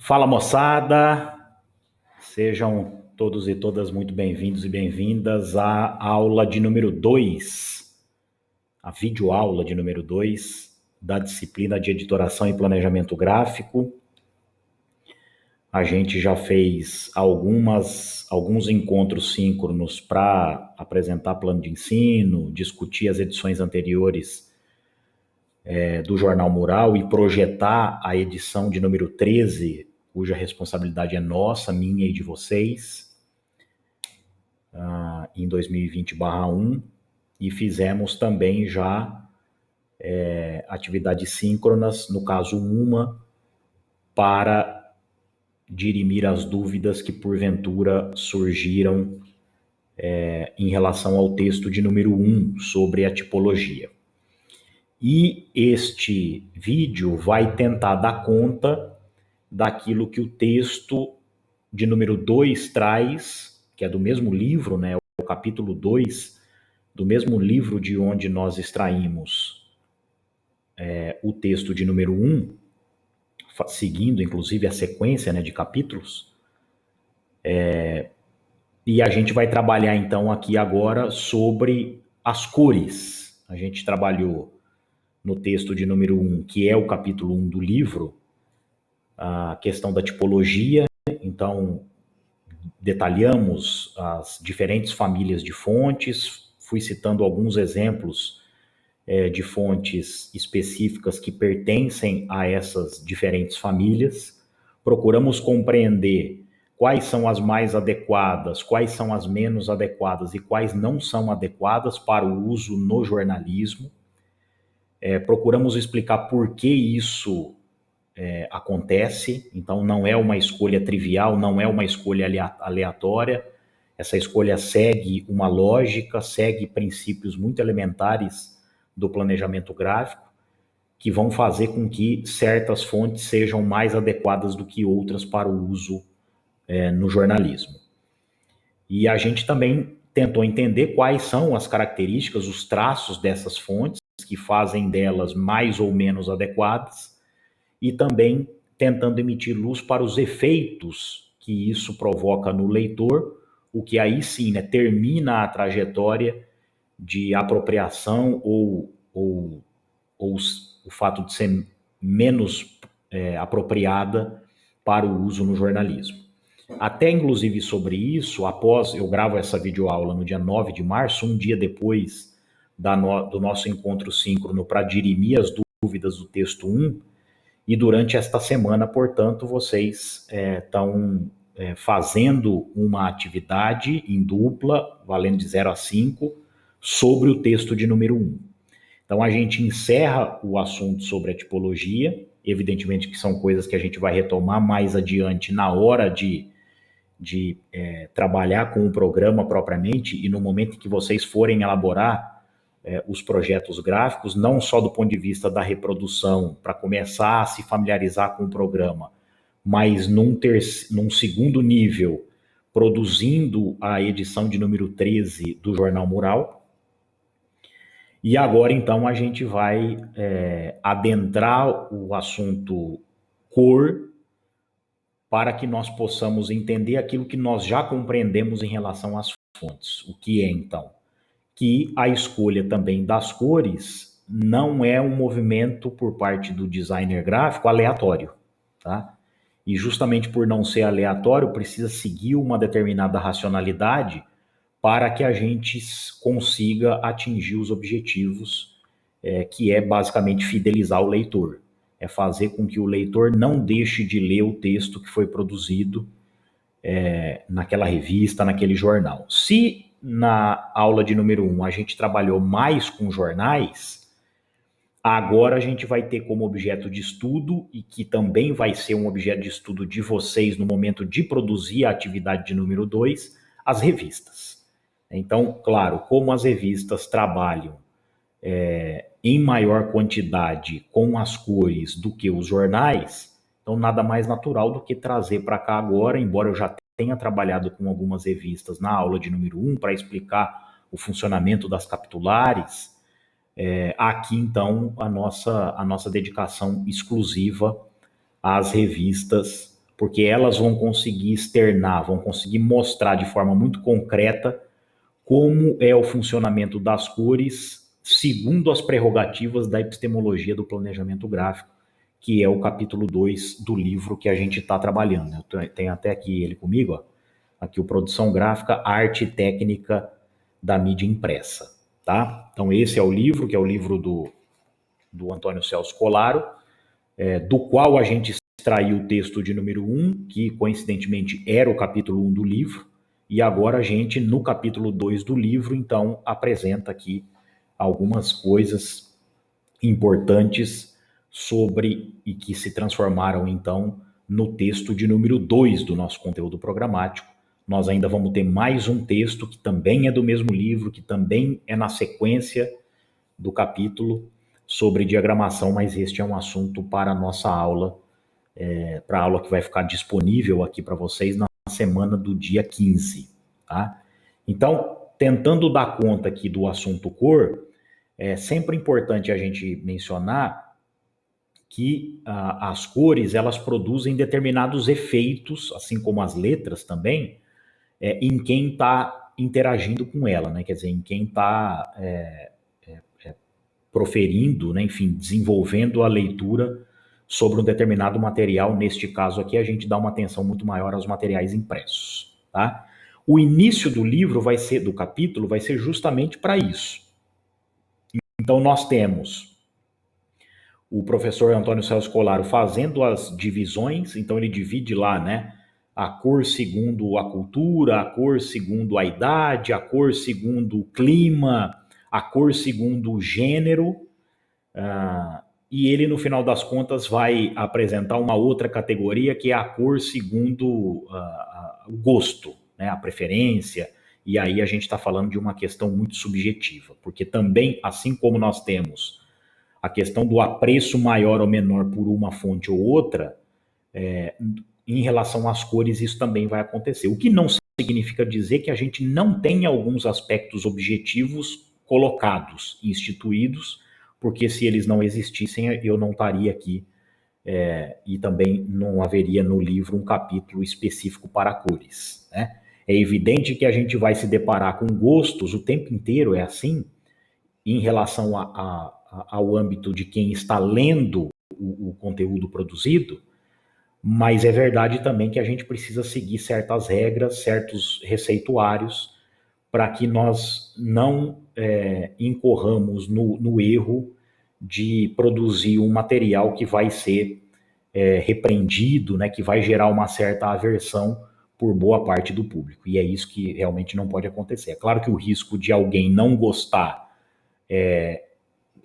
Fala moçada, sejam todos e todas muito bem-vindos e bem-vindas à aula de número 2, a videoaula de número 2 da disciplina de editoração e planejamento gráfico. A gente já fez alguns encontros síncronos para apresentar plano de ensino, discutir as edições anteriores do Jornal Mural e projetar a edição de número 13, cuja responsabilidade é nossa, minha e de vocês, em 2020/1, e fizemos também já atividades síncronas, no caso uma, para dirimir as dúvidas que porventura surgiram em relação ao texto de número 1 sobre a tipologia. E este vídeo vai tentar dar conta daquilo que o texto de número 2 traz, que é do mesmo livro, né, o capítulo 2, do mesmo livro de onde nós extraímos o texto de número 1, seguindo inclusive a sequência, né, de capítulos. E a gente vai trabalhar então aqui agora sobre as cores. A gente trabalhou no texto de número 1, que é o capítulo 1 do livro, a questão da tipologia. Então, detalhamos as diferentes famílias de fontes, fui citando alguns exemplos de fontes específicas que pertencem a essas diferentes famílias. Procuramos compreender quais são as mais adequadas, quais são as menos adequadas e quais não são adequadas para o uso no jornalismo. Procuramos explicar por que isso acontece. Então, não é uma escolha trivial, não é uma escolha aleatória. Essa escolha segue uma lógica, segue princípios muito elementares do planejamento gráfico, que vão fazer com que certas fontes sejam mais adequadas do que outras para o uso no jornalismo. E a gente também tentou entender quais são as características, os traços dessas fontes que fazem delas mais ou menos adequadas, e também tentando emitir luz para os efeitos que isso provoca no leitor, o que aí sim, né, termina a trajetória de apropriação ou o fato de ser menos apropriada para o uso no jornalismo. Até, inclusive, sobre isso, após eu gravo essa videoaula no dia 9 de março, um dia depois do nosso encontro síncrono para dirimir as dúvidas do texto 1, e durante esta semana, portanto, vocês estão fazendo uma atividade em dupla, valendo de 0 a 5, sobre o texto de número 1. Então, a gente encerra o assunto sobre a tipologia, evidentemente que são coisas que a gente vai retomar mais adiante na hora de trabalhar com o programa propriamente, e no momento em que vocês forem elaborar os projetos gráficos, não só do ponto de vista da reprodução, para começar a se familiarizar com o programa, mas num segundo nível, produzindo a edição de número 13 do Jornal Mural. E agora, então, a gente vai adentrar o assunto cor, para que nós possamos entender aquilo que nós já compreendemos em relação às fontes. O que é, então? Que a escolha também das cores não é um movimento por parte do designer gráfico aleatório, tá? E justamente por não ser aleatório, precisa seguir uma determinada racionalidade para que a gente consiga atingir os objetivos, que é basicamente fidelizar o leitor. É fazer com que o leitor não deixe de ler o texto que foi produzido naquela revista, naquele jornal. Se na aula de número 1 a gente trabalhou mais com jornais, agora a gente vai ter como objeto de estudo, e que também vai ser um objeto de estudo de vocês no momento de produzir a atividade de número 2, as revistas. Então, claro, como as revistas trabalham em maior quantidade com as cores do que os jornais, então nada mais natural do que trazer para cá agora, embora eu já tenha trabalhado com algumas revistas na aula de número 1 para explicar o funcionamento das capitulares, aqui então a nossa dedicação exclusiva às revistas porque elas vão conseguir externar, vão conseguir mostrar de forma muito concreta como é o funcionamento das cores segundo as prerrogativas da epistemologia do planejamento gráfico, que é o capítulo 2 do livro que a gente está trabalhando. Eu tenho até aqui ele comigo, ó. Aqui o Produção Gráfica, Arte e Técnica da Mídia Impressa, tá? Então esse é o livro, que é o livro do Antônio Celso Colaro, do qual a gente extraiu o texto de número 1, que coincidentemente era o capítulo 1 do livro, e agora a gente, no capítulo 2 do livro, então, apresenta aqui algumas coisas importantes sobre e que se transformaram, então, no texto de número 2 do nosso conteúdo programático. Nós ainda vamos ter mais um texto que também é do mesmo livro, que também é na sequência do capítulo sobre diagramação, mas este é um assunto para a nossa aula, para a aula que vai ficar disponível aqui para vocês na semana do dia 15, tá? Então, tentando dar conta aqui do assunto cor, é sempre importante a gente mencionar que as cores, elas produzem determinados efeitos, assim como as letras também, em quem está interagindo com ela, né? Quer dizer, em quem está proferindo, né? Enfim, desenvolvendo a leitura sobre um determinado material. Neste caso aqui, a gente dá uma atenção muito maior aos materiais impressos, tá? O início do livro vai ser, do capítulo, vai ser justamente para isso. Então, nós temos o professor Antônio Celso Colaro fazendo as divisões, então ele divide lá, né? A cor segundo a cultura, a cor segundo a idade, a cor segundo o clima, a cor segundo o gênero, e ele, no final das contas, vai apresentar uma outra categoria que é a cor segundo o gosto, né? A preferência, e aí a gente está falando de uma questão muito subjetiva, porque também, assim como nós temos a questão do apreço maior ou menor por uma fonte ou outra, em relação às cores, isso também vai acontecer. O que não significa dizer que a gente não tenha alguns aspectos objetivos colocados, instituídos, porque se eles não existissem, eu não estaria aqui, e também não haveria no livro um capítulo específico para cores, né? É evidente que a gente vai se deparar com gostos o tempo inteiro, é assim, em relação ao âmbito de quem está lendo o conteúdo produzido, mas é verdade também que a gente precisa seguir certas regras, certos receituários, para que nós não incorramos no erro de produzir um material que vai ser repreendido, né, que vai gerar uma certa aversão por boa parte do público. E é isso que realmente não pode acontecer. É claro que o risco de alguém não gostar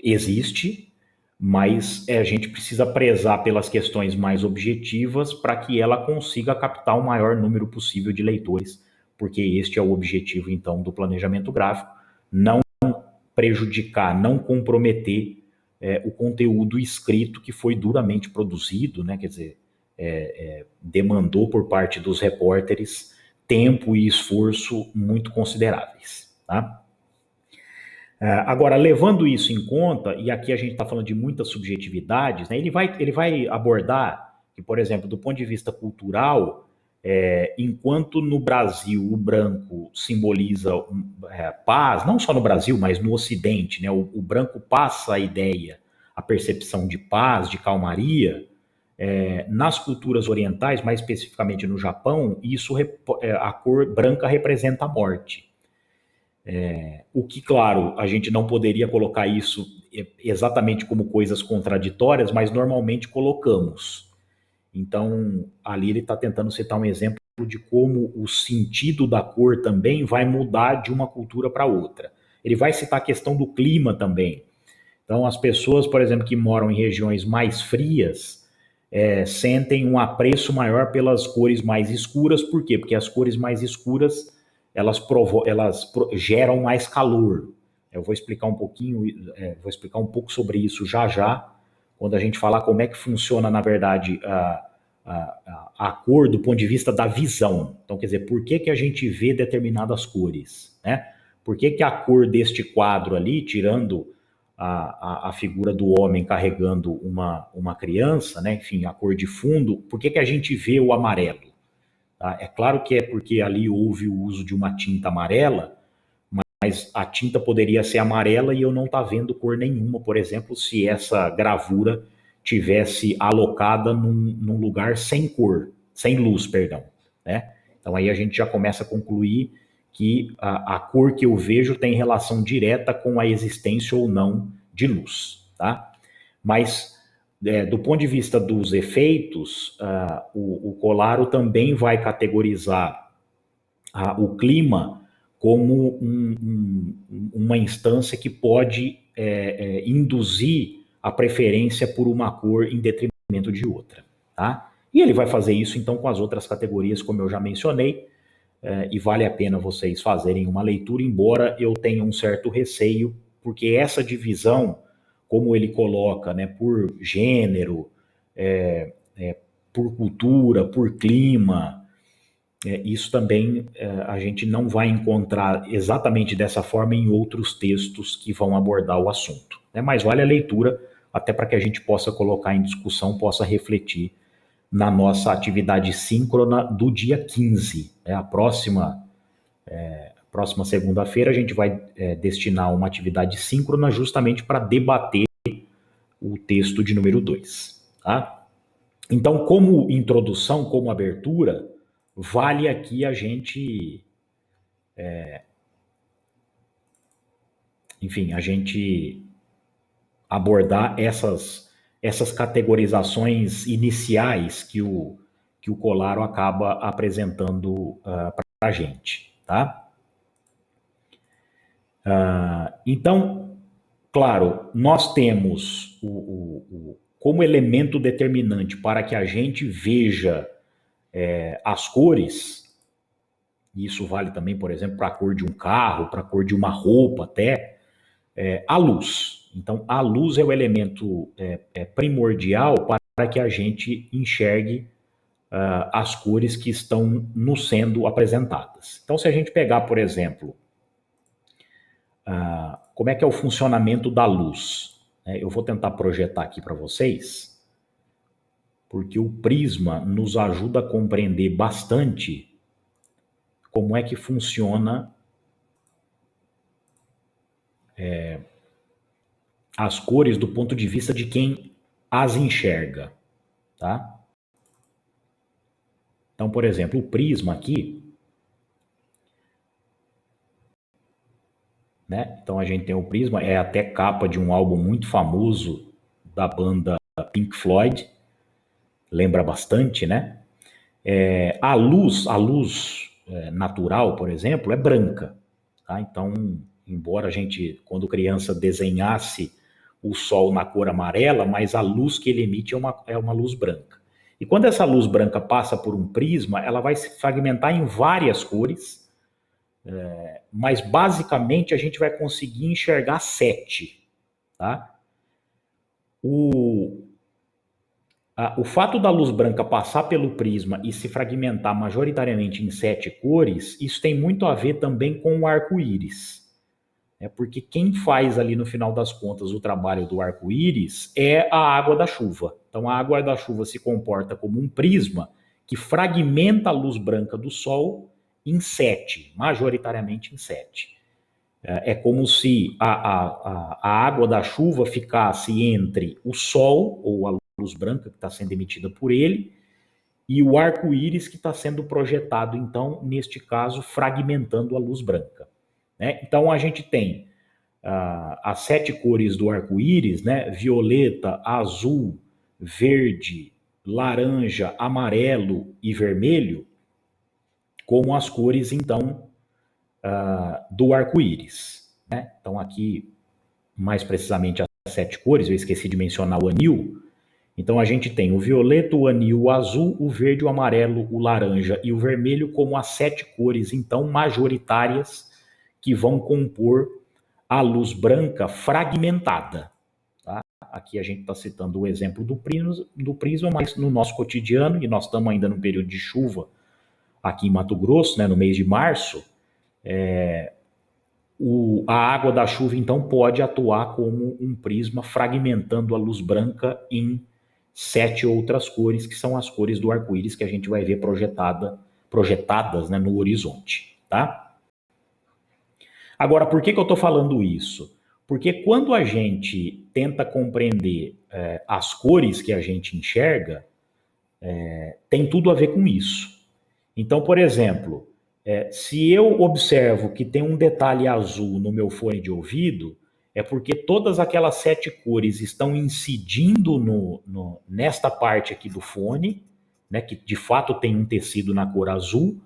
existe, mas a gente precisa prezar pelas questões mais objetivas para que ela consiga captar o maior número possível de leitores, porque este é o objetivo, então, do planejamento gráfico, não prejudicar, não comprometer o conteúdo escrito que foi duramente produzido, né? Quer dizer, demandou por parte dos repórteres tempo e esforço muito consideráveis, tá? Agora, levando isso em conta, e aqui a gente está falando de muitas subjetividades, né, ele vai abordar que, por exemplo, do ponto de vista cultural, enquanto no Brasil o branco simboliza paz, não só no Brasil, mas no Ocidente, né, o branco passa a ideia, a percepção de paz, de calmaria, nas culturas orientais, mais especificamente no Japão, a cor branca representa a morte. O que, claro, a gente não poderia colocar isso exatamente como coisas contraditórias, mas normalmente colocamos. Então, ali ele está tentando citar um exemplo de como o sentido da cor também vai mudar de uma cultura para outra. Ele vai citar a questão do clima também. Então, as pessoas, por exemplo, que moram em regiões mais frias, sentem um apreço maior pelas cores mais escuras. Por quê? Porque as cores mais escuras elas geram mais calor. Eu vou explicar um pouquinho, vou explicar um pouco sobre isso já, quando a gente falar como é que funciona, na verdade, a cor do ponto de vista da visão. Então, quer dizer, por que a gente vê determinadas cores, né? Por que a cor deste quadro ali, tirando a figura do homem carregando uma criança, né? Enfim, a cor de fundo. Por que a gente vê o amarelo? Tá? É claro que é porque ali houve o uso de uma tinta amarela, mas a tinta poderia ser amarela e eu não estar vendo cor nenhuma, por exemplo, se essa gravura tivesse alocada num lugar sem cor, sem luz, perdão, né? Então aí a gente já começa a concluir que a cor que eu vejo tem relação direta com a existência ou não de luz, tá? Mas do ponto de vista dos efeitos, o Colaro também vai categorizar o clima como uma instância que pode induzir a preferência por uma cor em detrimento de outra, tá? E ele vai fazer isso, então, com as outras categorias, como eu já mencionei, e vale a pena vocês fazerem uma leitura, embora eu tenha um certo receio, porque essa divisão, como ele coloca, né, por gênero, por cultura, por clima, isso também a gente não vai encontrar exatamente dessa forma em outros textos que vão abordar o assunto, né? Mas vale a leitura, até para que a gente possa colocar em discussão, possa refletir na nossa atividade síncrona do dia 15. A próxima segunda-feira a gente vai destinar uma atividade síncrona justamente para debater o texto de número 2. Tá? Então, como introdução, como abertura, vale aqui a gente, enfim, a gente abordar essas categorizações iniciais que o Colaro acaba apresentando para a gente, tá? Então, claro, nós temos como elemento determinante para que a gente veja as cores, e isso vale também, por exemplo, para a cor de um carro, para a cor de uma roupa até, a luz. Então, a luz é o elemento primordial para que a gente enxergue as cores que estão nos sendo apresentadas. Então, se a gente pegar, por exemplo, como é que é o funcionamento da luz? Eu vou tentar projetar aqui para vocês, porque o prisma nos ajuda a compreender bastante como é que funciona as cores do ponto de vista de quem as enxerga, tá? Então, por exemplo, o prisma aqui, né? Então a gente tem o prisma, é até capa de um álbum muito famoso da banda Pink Floyd, lembra bastante, né? A luz natural, por exemplo, é branca, tá? Então, embora a gente, quando criança, desenhasse o sol na cor amarela, mas a luz que ele emite é uma luz branca. E quando essa luz branca passa por um prisma, ela vai se fragmentar em várias cores, mas basicamente a gente vai conseguir enxergar 7, tá? O fato da luz branca passar pelo prisma e se fragmentar majoritariamente em 7 cores, isso tem muito a ver também com o arco-íris. Porque quem faz ali no final das contas o trabalho do arco-íris é a água da chuva. Então a água da chuva se comporta como um prisma que fragmenta a luz branca do sol em 7, majoritariamente em 7. É como se a água da chuva ficasse entre o sol, ou a luz branca que está sendo emitida por ele, e o arco-íris que está sendo projetado, então, neste caso, fragmentando a luz branca. Né? Então, a gente tem as 7 cores do arco-íris, né? Violeta, azul, verde, laranja, amarelo e vermelho, como as cores, então, do arco-íris. Né? Então, aqui, mais precisamente, as 7 cores, eu esqueci de mencionar o anil. Então, a gente tem o violeta, o anil, o azul, o verde, o amarelo, o laranja e o vermelho como as 7 cores, então, majoritárias que vão compor a luz branca fragmentada. Tá? Aqui a gente está citando o exemplo do prisma, mas no nosso cotidiano, e nós estamos ainda no período de chuva aqui em Mato Grosso, né, no mês de março, A água da chuva, então, pode atuar como um prisma, fragmentando a luz branca em 7 outras cores, que são as cores do arco-íris que a gente vai ver projetadas, né, no horizonte, tá? Agora, por que eu estou falando isso? Porque quando a gente tenta compreender as cores que a gente enxerga, tem tudo a ver com isso. Então, por exemplo, se eu observo que tem um detalhe azul no meu fone de ouvido, é porque todas aquelas 7 cores estão incidindo nesta parte aqui do fone, né, que de fato tem um tecido na cor azul,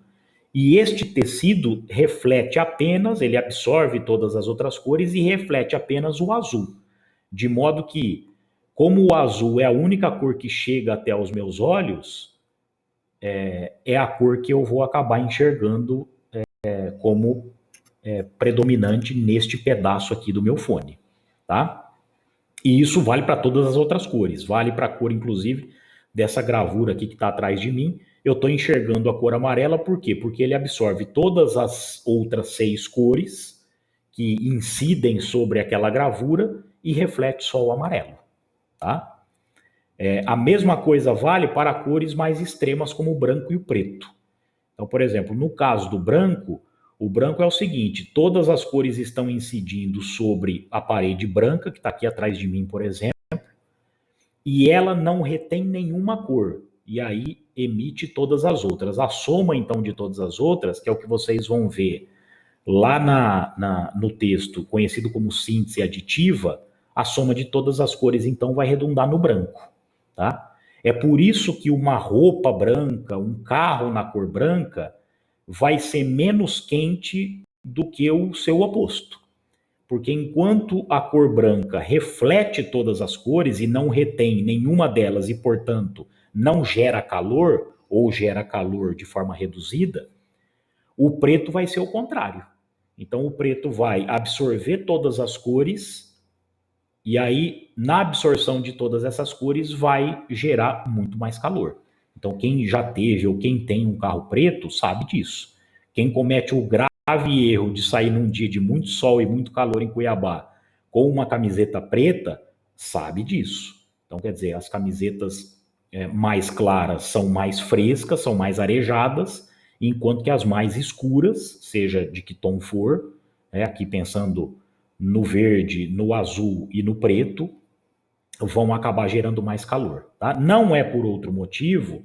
e este tecido reflete apenas, ele absorve todas as outras cores e reflete apenas o azul. De modo que, como o azul é a única cor que chega até os meus olhos, é a cor que eu vou acabar enxergando como predominante neste pedaço aqui do meu fone, tá? E isso vale para todas as outras cores, vale para a cor, inclusive, dessa gravura aqui que está atrás de mim. Eu estou enxergando a cor amarela, por quê? Porque ele absorve todas as outras 6 cores que incidem sobre aquela gravura e reflete só o amarelo, tá? A mesma coisa vale para cores mais extremas como o branco e o preto. Então, por exemplo, no caso do branco, o branco é o seguinte: todas as cores estão incidindo sobre a parede branca, que está aqui atrás de mim, por exemplo, e ela não retém nenhuma cor. E aí emite todas as outras. A soma, então, de todas as outras, que é o que vocês vão ver lá no texto, conhecido como síntese aditiva, a soma de todas as cores, então, vai redundar no branco. Tá? É por isso que uma roupa branca, um carro na cor branca, vai ser menos quente do que o seu oposto. Porque enquanto a cor branca reflete todas as cores e não retém nenhuma delas e, portanto, não gera calor ou gera calor de forma reduzida, o preto vai ser o contrário. Então, o preto vai absorver todas as cores e aí, na absorção de todas essas cores, vai gerar muito mais calor. Então, quem já teve ou quem tem um carro preto sabe disso. Quem comete o grave erro de sair num dia de muito sol e muito calor em Cuiabá com uma camiseta preta, sabe disso. Então, quer dizer, as camisetas mais claras são mais frescas, são mais arejadas, enquanto que as mais escuras, seja de que tom for, aqui pensando no verde, no azul e no preto, vão acabar gerando mais calor. Tá? Não é por outro motivo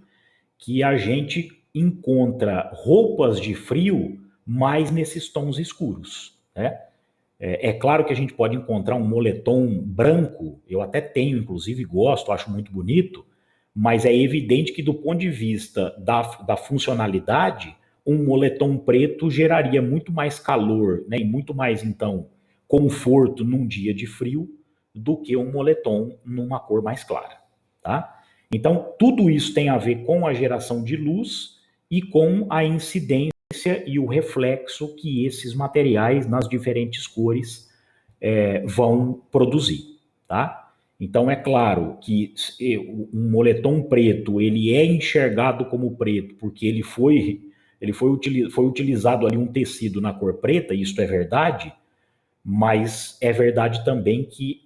que a gente encontra roupas de frio mais nesses tons escuros. Né? É claro que a gente pode encontrar um moletom branco, eu até tenho, inclusive gosto, acho muito bonito, mas é evidente que do ponto de vista da funcionalidade, um moletom preto geraria muito mais calor, né, e muito mais, então, conforto num dia de frio do que um moletom numa cor mais clara, tá? Então, tudo isso tem a ver com a geração de luz e com a incidência e o reflexo que esses materiais nas diferentes cores vão produzir, tá? Então é claro que um moletom preto ele é enxergado como preto porque foi utilizado ali um tecido na cor preta, isso é verdade, mas é verdade também que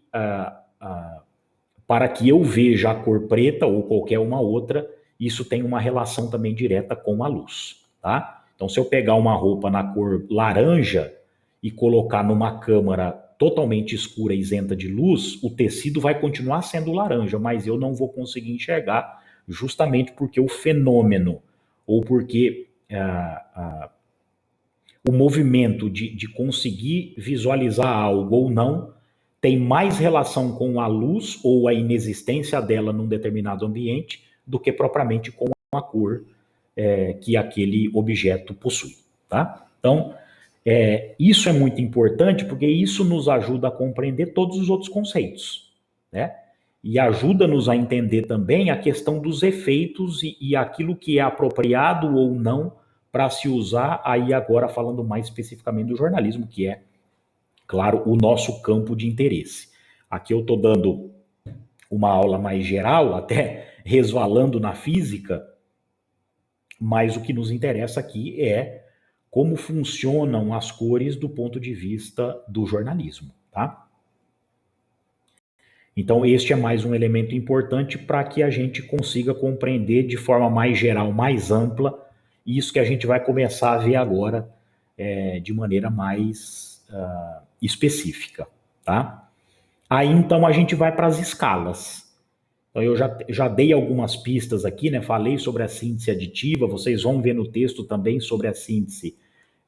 para que eu veja a cor preta ou qualquer uma outra, isso tem uma relação também direta com a luz, tá? Então, se eu pegar uma roupa na cor laranja e colocar numa câmara totalmente escura, isenta de luz, o tecido vai continuar sendo laranja, mas eu não vou conseguir enxergar, justamente porque o fenômeno, ou porque o movimento de conseguir visualizar algo ou não, tem mais relação com a luz ou a inexistência dela num determinado ambiente do que propriamente com a cor que aquele objeto possui. Tá? Então, isso é muito importante porque isso nos ajuda a compreender todos os outros conceitos. Né? E ajuda-nos a entender também a questão dos efeitos e aquilo que é apropriado ou não para se usar, aí agora falando mais especificamente do jornalismo, que é, claro, o nosso campo de interesse. Aqui eu estou dando uma aula mais geral, até resvalando na física, mas o que nos interessa aqui é como funcionam as cores do ponto de vista do jornalismo, tá? Então, este é mais um elemento importante para que a gente consiga compreender de forma mais geral, mais ampla, isso que a gente vai começar a ver agora de maneira mais específica, tá? Aí, então, a gente vai para as escalas. Então, eu já dei algumas pistas aqui, né? Falei sobre a síntese aditiva, vocês vão ver no texto também sobre a síntese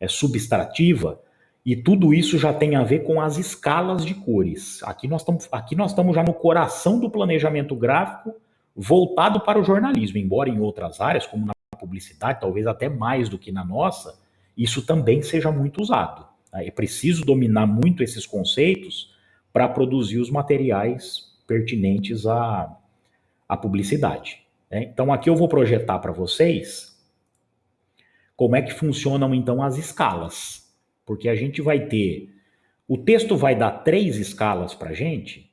subtrativa, e tudo isso já tem a ver com as escalas de cores. Aqui nós estamos já no coração do planejamento gráfico voltado para o jornalismo, embora em outras áreas, como na publicidade, talvez até mais do que na nossa, isso também seja muito usado. É preciso dominar muito esses conceitos para produzir os materiais pertinentes à publicidade. Então aqui eu vou projetar para vocês como é que funcionam então as escalas. Porque a gente vai ter. O texto vai dar 3 escalas para a gente,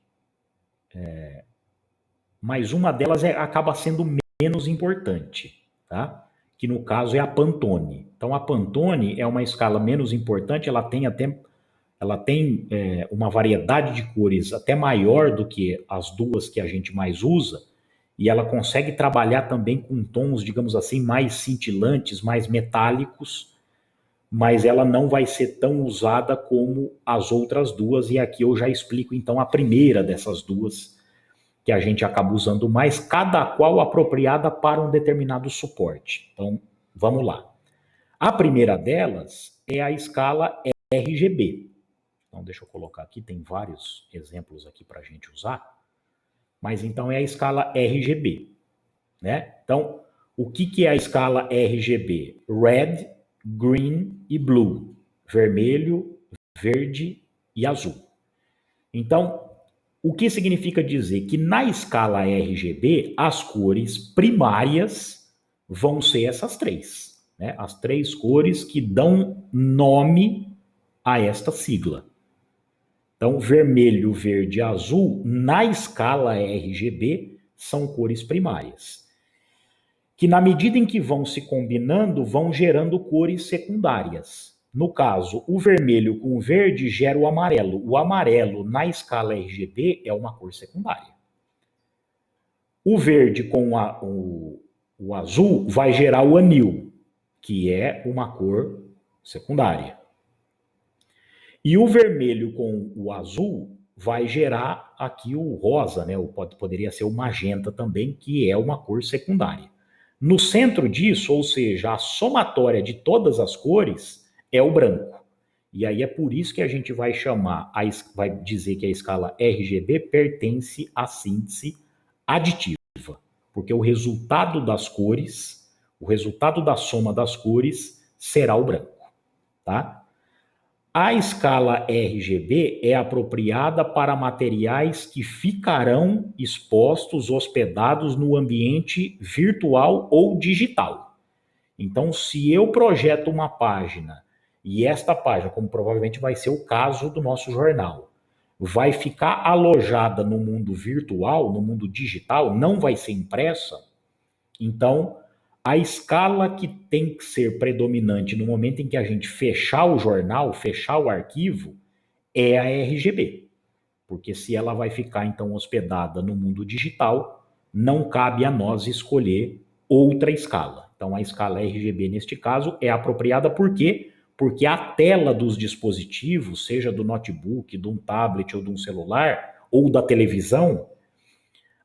mas uma delas acaba sendo menos importante, tá? Que no caso é a Pantone. Então a Pantone é uma escala menos importante, ela tem uma variedade de cores até maior do que as duas que a gente mais usa, e ela consegue trabalhar também com tons, digamos assim, mais cintilantes, mais metálicos, mas ela não vai ser tão usada como as outras duas, e aqui eu já explico então a primeira dessas duas, que a gente acaba usando mais, cada qual apropriada para um determinado suporte. Então, vamos lá. A primeira delas é a escala RGB. Então, deixa eu colocar aqui, tem vários exemplos aqui para a gente usar, mas então é a escala RGB, né? Então, o que é a escala RGB? Red, green e blue. Vermelho, verde e azul. Então, o que significa dizer que na escala RGB, as cores primárias vão ser essas 3, né? As 3 cores que dão nome a esta sigla. Então, vermelho, verde e azul, na escala RGB, são cores primárias, que na medida em que vão se combinando, vão gerando cores secundárias. No caso, o vermelho com o verde gera o amarelo. O amarelo, na escala RGB, é uma cor secundária. O verde com o azul vai gerar o anil, que é uma cor secundária. E o vermelho com o azul vai gerar aqui o rosa, né? Poderia ser o magenta também, que é uma cor secundária. No centro disso, ou seja, a somatória de todas as cores é o branco. E aí é por isso que a gente vai vai dizer que a escala RGB pertence à síntese aditiva, porque o resultado das cores, o resultado da soma das cores será o branco, tá? A escala RGB é apropriada para materiais que ficarão expostos, hospedados no ambiente virtual ou digital. Então, se eu projeto uma página, e esta página, como provavelmente vai ser o caso do nosso jornal, vai ficar alojada no mundo virtual, no mundo digital, não vai ser impressa, então a escala que tem que ser predominante no momento em que a gente fechar o jornal, fechar o arquivo, é a RGB. Porque se ela vai ficar, então, hospedada no mundo digital, não cabe a nós escolher outra escala. Então, a escala RGB, neste caso, é apropriada por quê? Porque a tela dos dispositivos, seja do notebook, de um tablet ou de um celular, ou da televisão,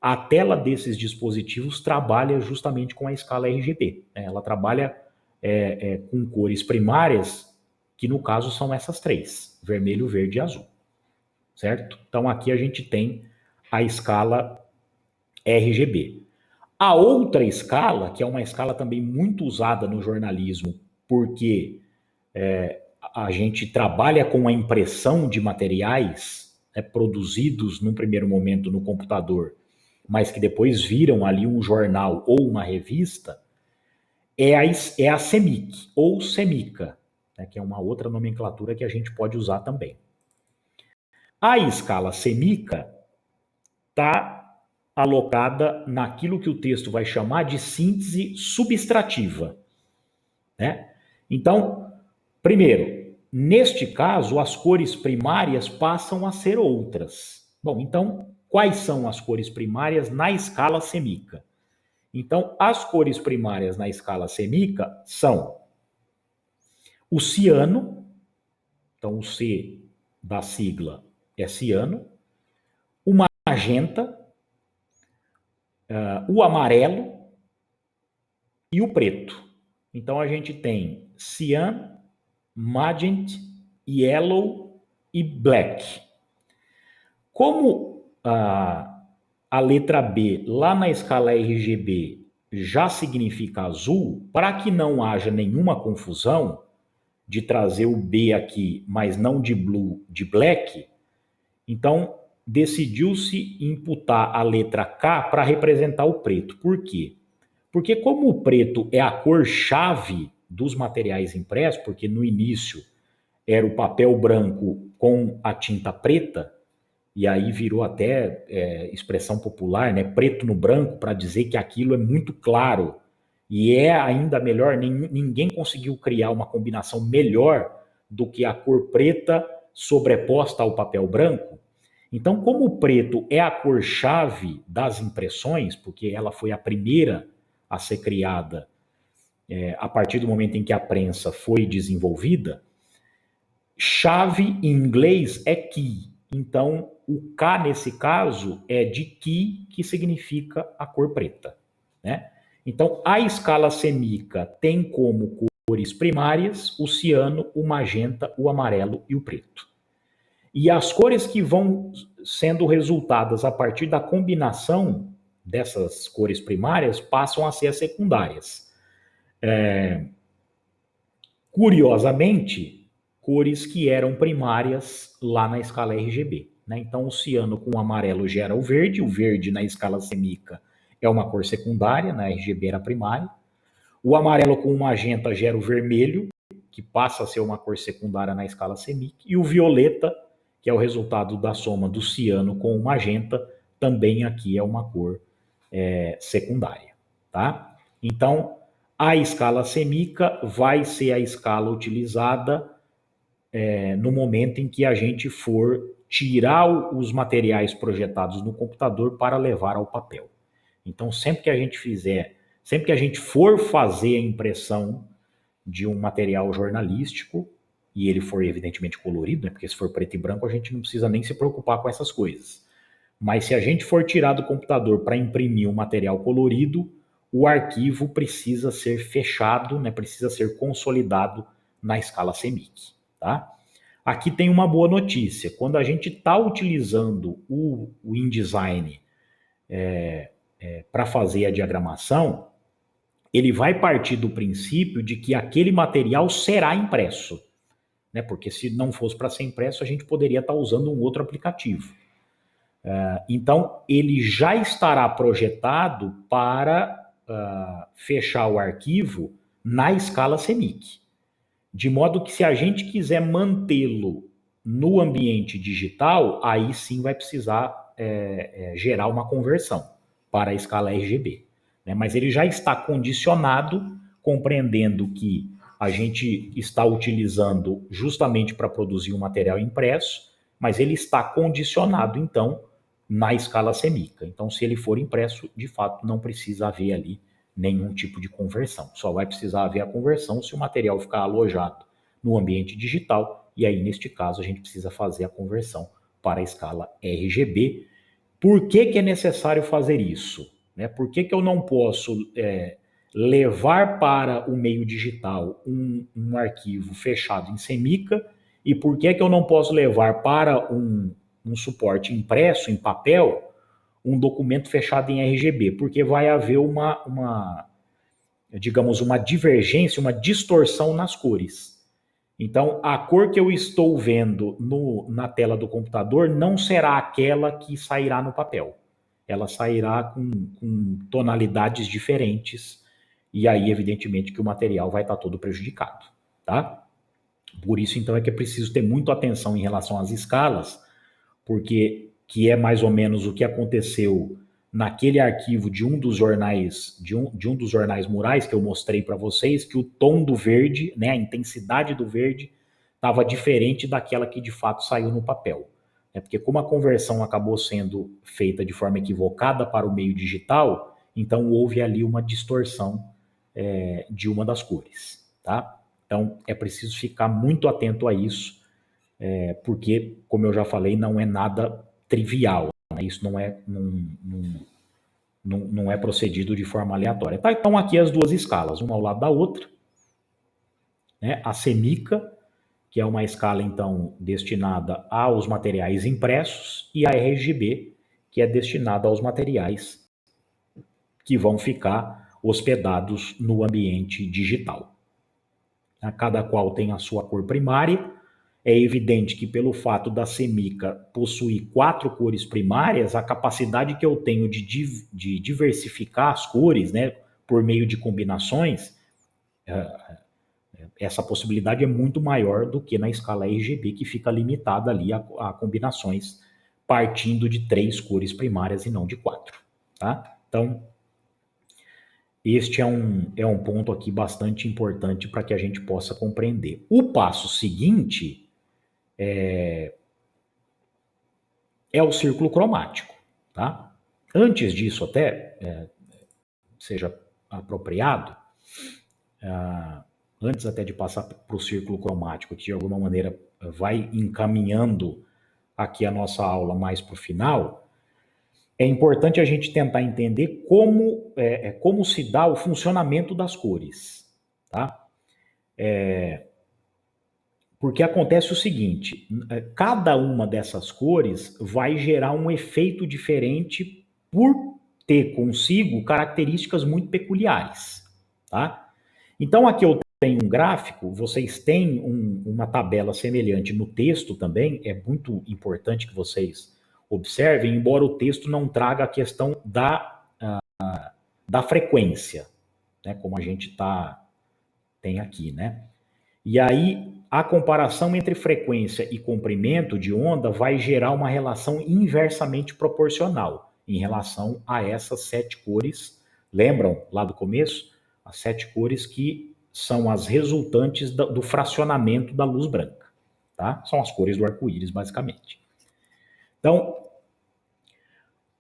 a tela desses dispositivos trabalha justamente com a escala RGB. Né? Ela trabalha com cores primárias, que no caso são essas 3, vermelho, verde e azul. Certo? Então aqui a gente tem a escala RGB. A outra escala, que é uma escala também muito usada no jornalismo, porque a gente trabalha com a impressão de materiais produzidos num primeiro momento no computador, mas que depois viram ali um jornal ou uma revista, é a CMYK, ou Semica, né, que é uma outra nomenclatura que a gente pode usar também. A escala Semica está alocada naquilo que o texto vai chamar de síntese subtrativa. Né? Então, Primeiro, neste caso, as cores primárias passam a ser outras. Bom, então, quais são as cores primárias na escala semica? Então, as cores primárias na escala semica são o ciano, então o C da sigla é ciano, o magenta, o amarelo e o preto. Então, a gente tem cian, magenta, yellow e black. Como a letra B lá na escala RGB já significa azul, para que não haja nenhuma confusão de trazer o B aqui, mas não de blue, de black, então decidiu-se imputar a letra K para representar o preto. Por quê? Porque como o preto é a cor-chave dos materiais impressos, porque no início era o papel branco com a tinta preta, e aí virou até expressão popular, né, preto no branco, para dizer que aquilo é muito claro. E é ainda melhor, ninguém conseguiu criar uma combinação melhor do que a cor preta sobreposta ao papel branco. Então, como o preto é a cor-chave das impressões, porque ela foi a primeira a ser criada a partir do momento em que a prensa foi desenvolvida, chave em inglês é key. Então, o K, nesse caso, é de key, que significa a cor preta, né? Então, a escala semica tem como cores primárias o ciano, o magenta, o amarelo e o preto. E as cores que vão sendo resultadas a partir da combinação dessas cores primárias passam a ser as secundárias. Curiosamente, cores que eram primárias lá na escala RGB, né? Então, o ciano com o amarelo gera o verde na escala semica é uma cor secundária, na RGB era primária. O amarelo com o magenta gera o vermelho, que passa a ser uma cor secundária na escala semica, e o violeta, que é o resultado da soma do ciano com o magenta, também aqui é uma cor secundária, tá? Então, a escala semica vai ser a escala utilizada no momento em que a gente for tirar os materiais projetados no computador para levar ao papel. Então, sempre que a gente for fazer a impressão de um material jornalístico, e ele for evidentemente colorido, né? Porque se for preto e branco, a gente não precisa nem se preocupar com essas coisas. Mas se a gente for tirar do computador para imprimir um material colorido, o arquivo precisa ser fechado, né? Precisa ser consolidado na escala CMYK, tá? Aqui tem uma boa notícia. Quando a gente está utilizando o InDesign para fazer a diagramação, ele vai partir do princípio de que aquele material será impresso, né? Porque se não fosse para ser impresso, a gente poderia estar usando um outro aplicativo. Então, ele já estará projetado para fechar o arquivo na escala CMYK. De modo que se a gente quiser mantê-lo no ambiente digital, aí sim vai precisar gerar uma conversão para a escala RGB. Né? Mas ele já está condicionado, compreendendo que a gente está utilizando justamente para produzir um material impresso, mas ele está condicionado, então, na escala CMYK. Então, se ele for impresso, de fato, não precisa haver ali nenhum tipo de conversão. Só vai precisar haver a conversão se o material ficar alojado no ambiente digital, e aí, neste caso, a gente precisa fazer a conversão para a escala RGB. Por que é necessário fazer isso? Né? Por que eu não posso levar para o meio digital um arquivo fechado em semica, e por que eu não posso levar para um suporte impresso em papel um documento fechado em RGB? Porque vai haver digamos, uma divergência, uma distorção nas cores. Então, a cor que eu estou vendo na tela do computador não será aquela que sairá no papel. Ela sairá com tonalidades diferentes, e aí, evidentemente, que o material vai estar todo prejudicado, tá? Por isso, então, é que é preciso ter muito atenção em relação às escalas, porque que é mais ou menos o que aconteceu naquele arquivo de um dos jornais, de um dos jornais murais que eu mostrei para vocês, que o tom do verde, né, a intensidade do verde, estava diferente daquela que de fato saiu no papel. Porque como a conversão acabou sendo feita de forma equivocada para o meio digital, então houve ali uma distorção de uma das cores. Tá? Então é preciso ficar muito atento a isso, porque, como eu já falei, não é nada trivial. Né? Isso não é procedido de forma aleatória. Tá, então aqui as duas escalas, uma ao lado da outra. Né? A semica, que é uma escala, então, destinada aos materiais impressos, e a RGB, que é destinada aos materiais que vão ficar hospedados no ambiente digital. Cada qual tem a sua cor primária. É evidente que, pelo fato da semica possuir 4 cores primárias, a capacidade que eu tenho de diversificar as cores, né, por meio de combinações, essa possibilidade é muito maior do que na escala RGB, que fica limitada ali a combinações partindo de 3 cores primárias e não de 4. Tá? Então, este é um ponto aqui bastante importante para que a gente possa compreender. O passo seguinte é o círculo cromático. Tá? Antes disso, até seja apropriado, antes até de passar para o círculo cromático, que de alguma maneira vai encaminhando aqui a nossa aula mais para o final, é importante a gente tentar entender como se dá o funcionamento das cores. Tá? Porque acontece o seguinte, cada uma dessas cores vai gerar um efeito diferente por ter consigo características muito peculiares. Tá? Então aqui eu tenho um gráfico, vocês têm uma tabela semelhante no texto também, é muito importante que vocês observem, embora o texto não traga a questão da frequência, né, como a gente tem aqui, né? E aí, a comparação entre frequência e comprimento de onda vai gerar uma relação inversamente proporcional em relação a essas 7 cores. Lembram lá do começo? As 7 cores que são as resultantes do fracionamento da luz branca. Tá? São as cores do arco-íris, basicamente. Então,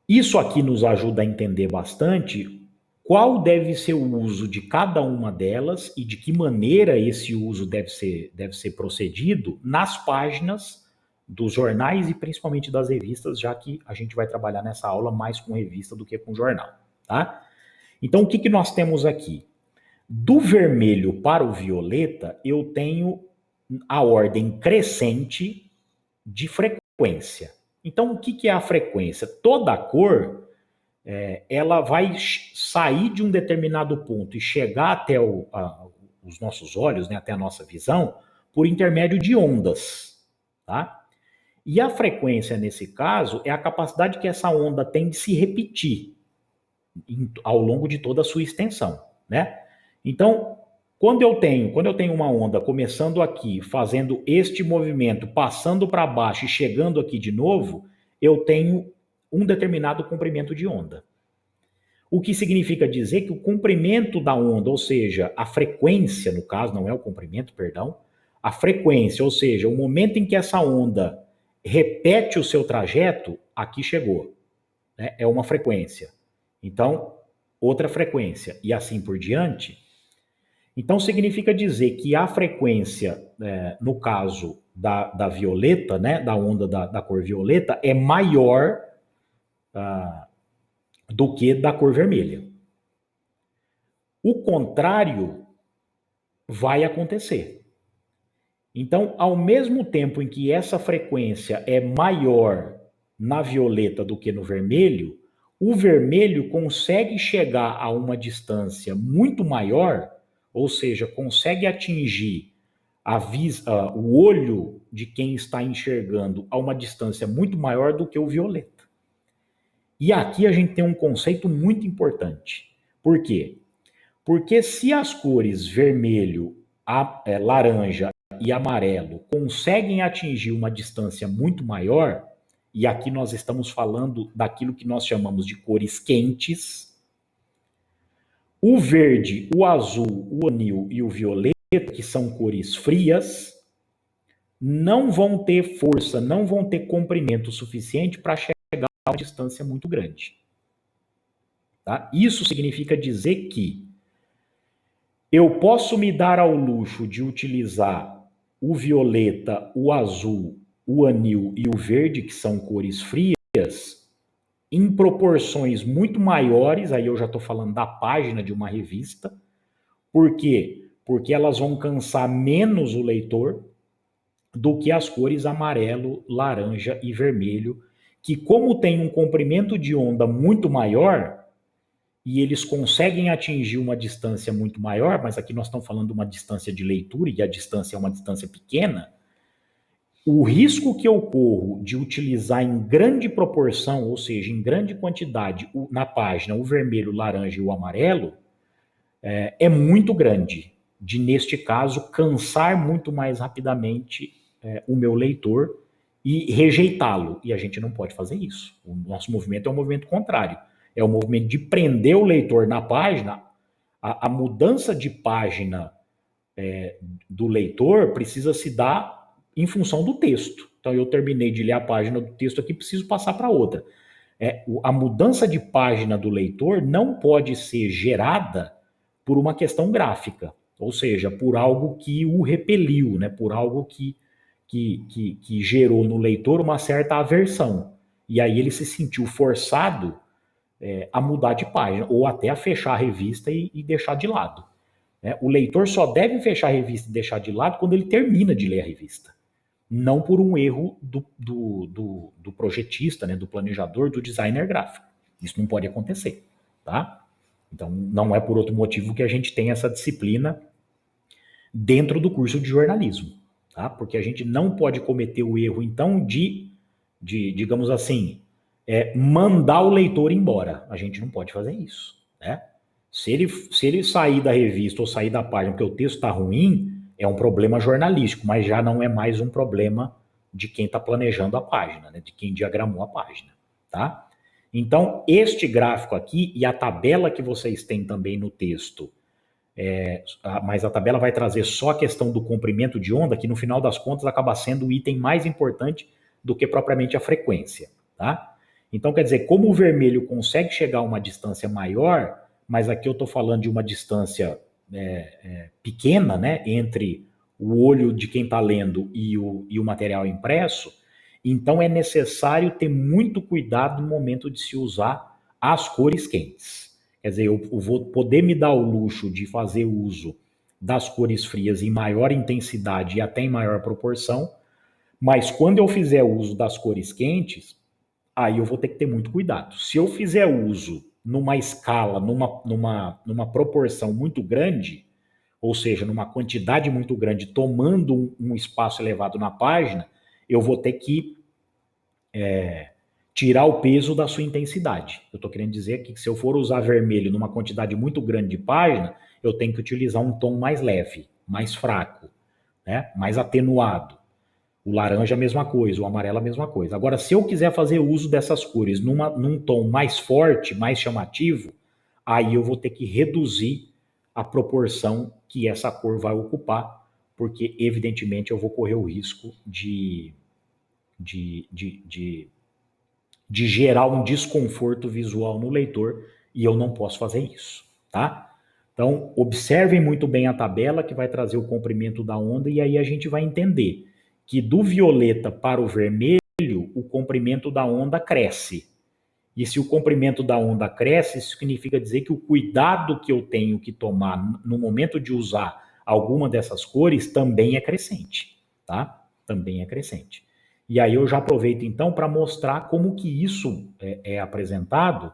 isso aqui nos ajuda a entender bastante qual deve ser o uso de cada uma delas e de que maneira esse uso deve ser procedido nas páginas dos jornais e principalmente das revistas, já que a gente vai trabalhar nessa aula mais com revista do que com jornal. Tá? Então, o que nós temos aqui? Do vermelho para o violeta, eu tenho a ordem crescente de frequência. Então, o que é a frequência? Toda cor, ela vai sair de um determinado ponto e chegar até os nossos olhos, né, até a nossa visão, por intermédio de ondas. Tá? E a frequência, nesse caso, é a capacidade que essa onda tem de se repetir ao longo de toda a sua extensão. Né? Então, quando eu tenho uma onda começando aqui, fazendo este movimento, passando para baixo e chegando aqui de novo, eu tenho um determinado comprimento de onda. O que significa dizer que o comprimento da onda, ou seja, a frequência, no caso, não é o comprimento, perdão, a frequência, ou seja, o momento em que essa onda repete o seu trajeto, aqui chegou. Né? É uma frequência. Então, outra frequência, e assim por diante. Então, significa dizer que a frequência, no caso da violeta, né, da onda da cor violeta, é maior do que da cor vermelha. O contrário vai acontecer. Então, ao mesmo tempo em que essa frequência é maior na violeta do que no vermelho, o vermelho consegue chegar a uma distância muito maior, ou seja, consegue atingir o olho de quem está enxergando a uma distância muito maior do que o violeta. E aqui a gente tem um conceito muito importante. Por quê? Porque se as cores vermelho, laranja e amarelo conseguem atingir uma distância muito maior, e aqui nós estamos falando daquilo que nós chamamos de cores quentes. O verde, o azul, o anil e o violeta, que são cores frias, não vão ter força, não vão ter comprimento suficiente para chegar a uma distância muito grande. Tá? Isso significa dizer que eu posso me dar ao luxo de utilizar o violeta, o azul, o anil e o verde, que são cores frias, em proporções muito maiores, aí eu já estou falando da página de uma revista. Por quê? Porque elas vão cansar menos o leitor do que as cores amarelo, laranja e vermelho, que como tem um comprimento de onda muito maior, e eles conseguem atingir uma distância muito maior, mas aqui nós estamos falando de uma distância de leitura, e a distância é uma distância pequena, o risco que eu corro de utilizar em grande proporção, ou seja, em grande quantidade, na página, o vermelho, o laranja e o amarelo, é muito grande, de, neste caso, cansar muito mais rapidamente o meu leitor e rejeitá-lo. E a gente não pode fazer isso. O nosso movimento é um movimento contrário. É o movimento de prender o leitor na página. A mudança de página do leitor precisa se dar em função do texto. Então, eu terminei de ler a página do texto aqui, preciso passar para outra. A mudança de página do leitor não pode ser gerada por uma questão gráfica, ou seja, por algo que o repeliu, né? Por algo que gerou no leitor uma certa aversão. E aí ele se sentiu forçado a mudar de página, ou até a fechar a revista e deixar de lado. Né? O leitor só deve fechar a revista e deixar de lado quando ele termina de ler a revista. Não por um erro do projetista, né, do planejador, do designer gráfico. Isso não pode acontecer, tá? Então, não é por outro motivo que a gente tem essa disciplina dentro do curso de jornalismo, tá? Porque a gente não pode cometer o erro, então, de digamos assim, mandar o leitor embora. A gente não pode fazer isso, né? Se ele sair da revista ou sair da página porque o texto está ruim, é um problema jornalístico, mas já não é mais um problema de quem está planejando a página, né? De quem diagramou a página, tá? Então, este gráfico aqui e a tabela que vocês têm também no texto, mas a tabela vai trazer só a questão do comprimento de onda, que no final das contas acaba sendo o item mais importante do que propriamente a frequência, tá? Então, quer dizer, como o vermelho consegue chegar a uma distância maior, mas aqui eu estou falando de uma distância pequena, né, entre o olho de quem está lendo e o material impresso, então é necessário ter muito cuidado no momento de se usar as cores quentes. Quer dizer, eu vou poder me dar o luxo de fazer uso das cores frias em maior intensidade e até em maior proporção, mas quando eu fizer uso das cores quentes, aí eu vou ter que ter muito cuidado. Se eu fizer uso numa escala, numa proporção muito grande, ou seja, numa quantidade muito grande, tomando um espaço elevado na página, eu vou ter que tirar o peso da sua intensidade. Eu estou querendo dizer que se eu for usar vermelho numa quantidade muito grande de página, eu tenho que utilizar um tom mais leve, mais fraco, né? Mais atenuado. O laranja a mesma coisa, o amarelo a mesma coisa. Agora, se eu quiser fazer uso dessas cores num tom mais forte, mais chamativo, aí eu vou ter que reduzir a proporção que essa cor vai ocupar, porque, evidentemente, eu vou correr o risco de gerar um desconforto visual no leitor, e eu não posso fazer isso, tá? Então, observem muito bem a tabela que vai trazer o comprimento da onda, e aí a gente vai entender que do violeta para o vermelho, o comprimento da onda cresce. E se o comprimento da onda cresce, isso significa dizer que o cuidado que eu tenho que tomar no momento de usar alguma dessas cores também é crescente, tá? Também é crescente. E aí eu já aproveito então para mostrar como que isso é apresentado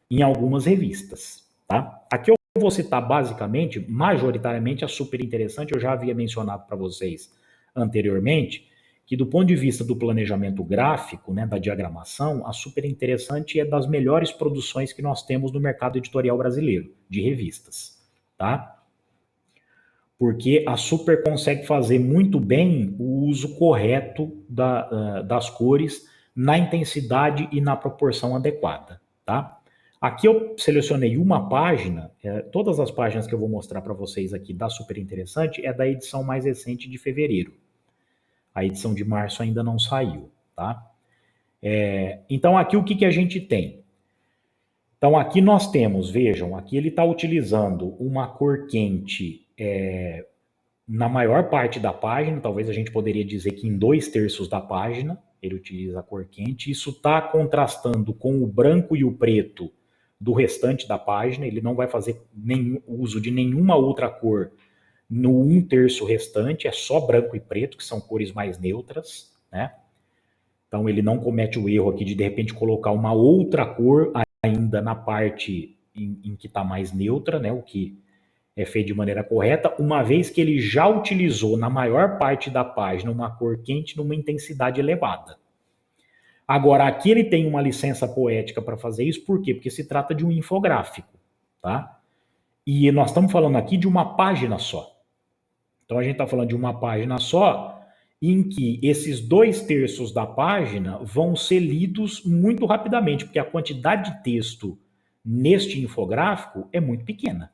em algumas revistas, tá? Aqui eu vou citar basicamente, majoritariamente, a Super Interessante. Eu já havia mencionado para vocês anteriormente que do ponto de vista do planejamento gráfico, né, da diagramação, a Super Interessante é das melhores produções que nós temos no mercado editorial brasileiro, de revistas, tá? Porque a Super consegue fazer muito bem o uso correto das cores, na intensidade e na proporção adequada, tá? Aqui eu selecionei uma página, todas as páginas que eu vou mostrar para vocês aqui da Super Interessante é da edição mais recente de fevereiro. A edição de março ainda não saiu, tá? Então aqui o que a gente tem? Então aqui nós temos, vejam, aqui ele está utilizando uma cor quente na maior parte da página, talvez a gente poderia dizer que em 2/3 da página ele utiliza a cor quente. Isso está contrastando com o branco e o preto do restante da página. Ele não vai fazer uso de nenhuma outra cor no 1/3 restante, é só branco e preto, que são cores mais neutras, né? Então ele não comete o erro aqui de repente colocar uma outra cor ainda na parte em que está mais neutra, né? O que é feito de maneira correta, uma vez que ele já utilizou na maior parte da página uma cor quente numa intensidade elevada. Agora, aqui ele tem uma licença poética para fazer isso, por quê? Porque se trata de um infográfico, tá? E nós estamos falando aqui de uma página só. Então a gente está falando de uma página só, em que esses 2/3 da página vão ser lidos muito rapidamente, porque a quantidade de texto neste infográfico é muito pequena.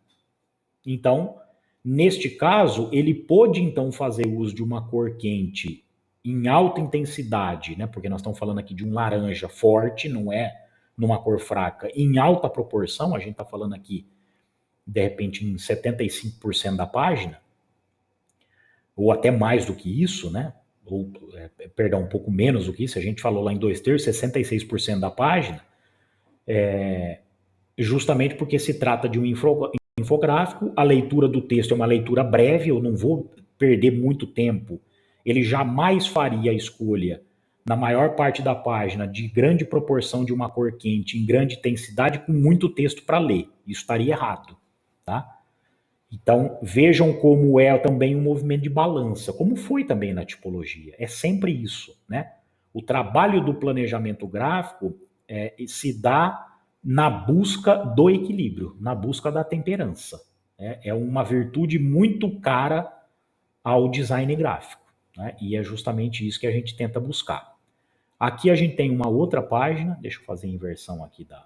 Então, neste caso, ele pôde então fazer uso de uma cor quente em alta intensidade, né? Porque nós estamos falando aqui de um laranja forte, não é numa cor fraca, em alta proporção, a gente está falando aqui, de repente, em 75% da página, ou até mais do que isso, né? Ou, perdão, um pouco menos do que isso, a gente falou lá em 2/3, 66% da página, justamente porque se trata de um infográfico, a leitura do texto é uma leitura breve, eu não vou perder muito tempo. Ele jamais faria a escolha, na maior parte da página, de grande proporção de uma cor quente, em grande intensidade, com muito texto para ler. Isso estaria errado, tá? Então, vejam como é também um movimento de balança, como foi também na tipologia. É sempre isso, né? O trabalho do planejamento gráfico se dá na busca do equilíbrio, na busca da temperança. É uma virtude muito cara ao design gráfico, né? E é justamente isso que a gente tenta buscar. Aqui a gente tem uma outra página, deixa eu fazer a inversão aqui da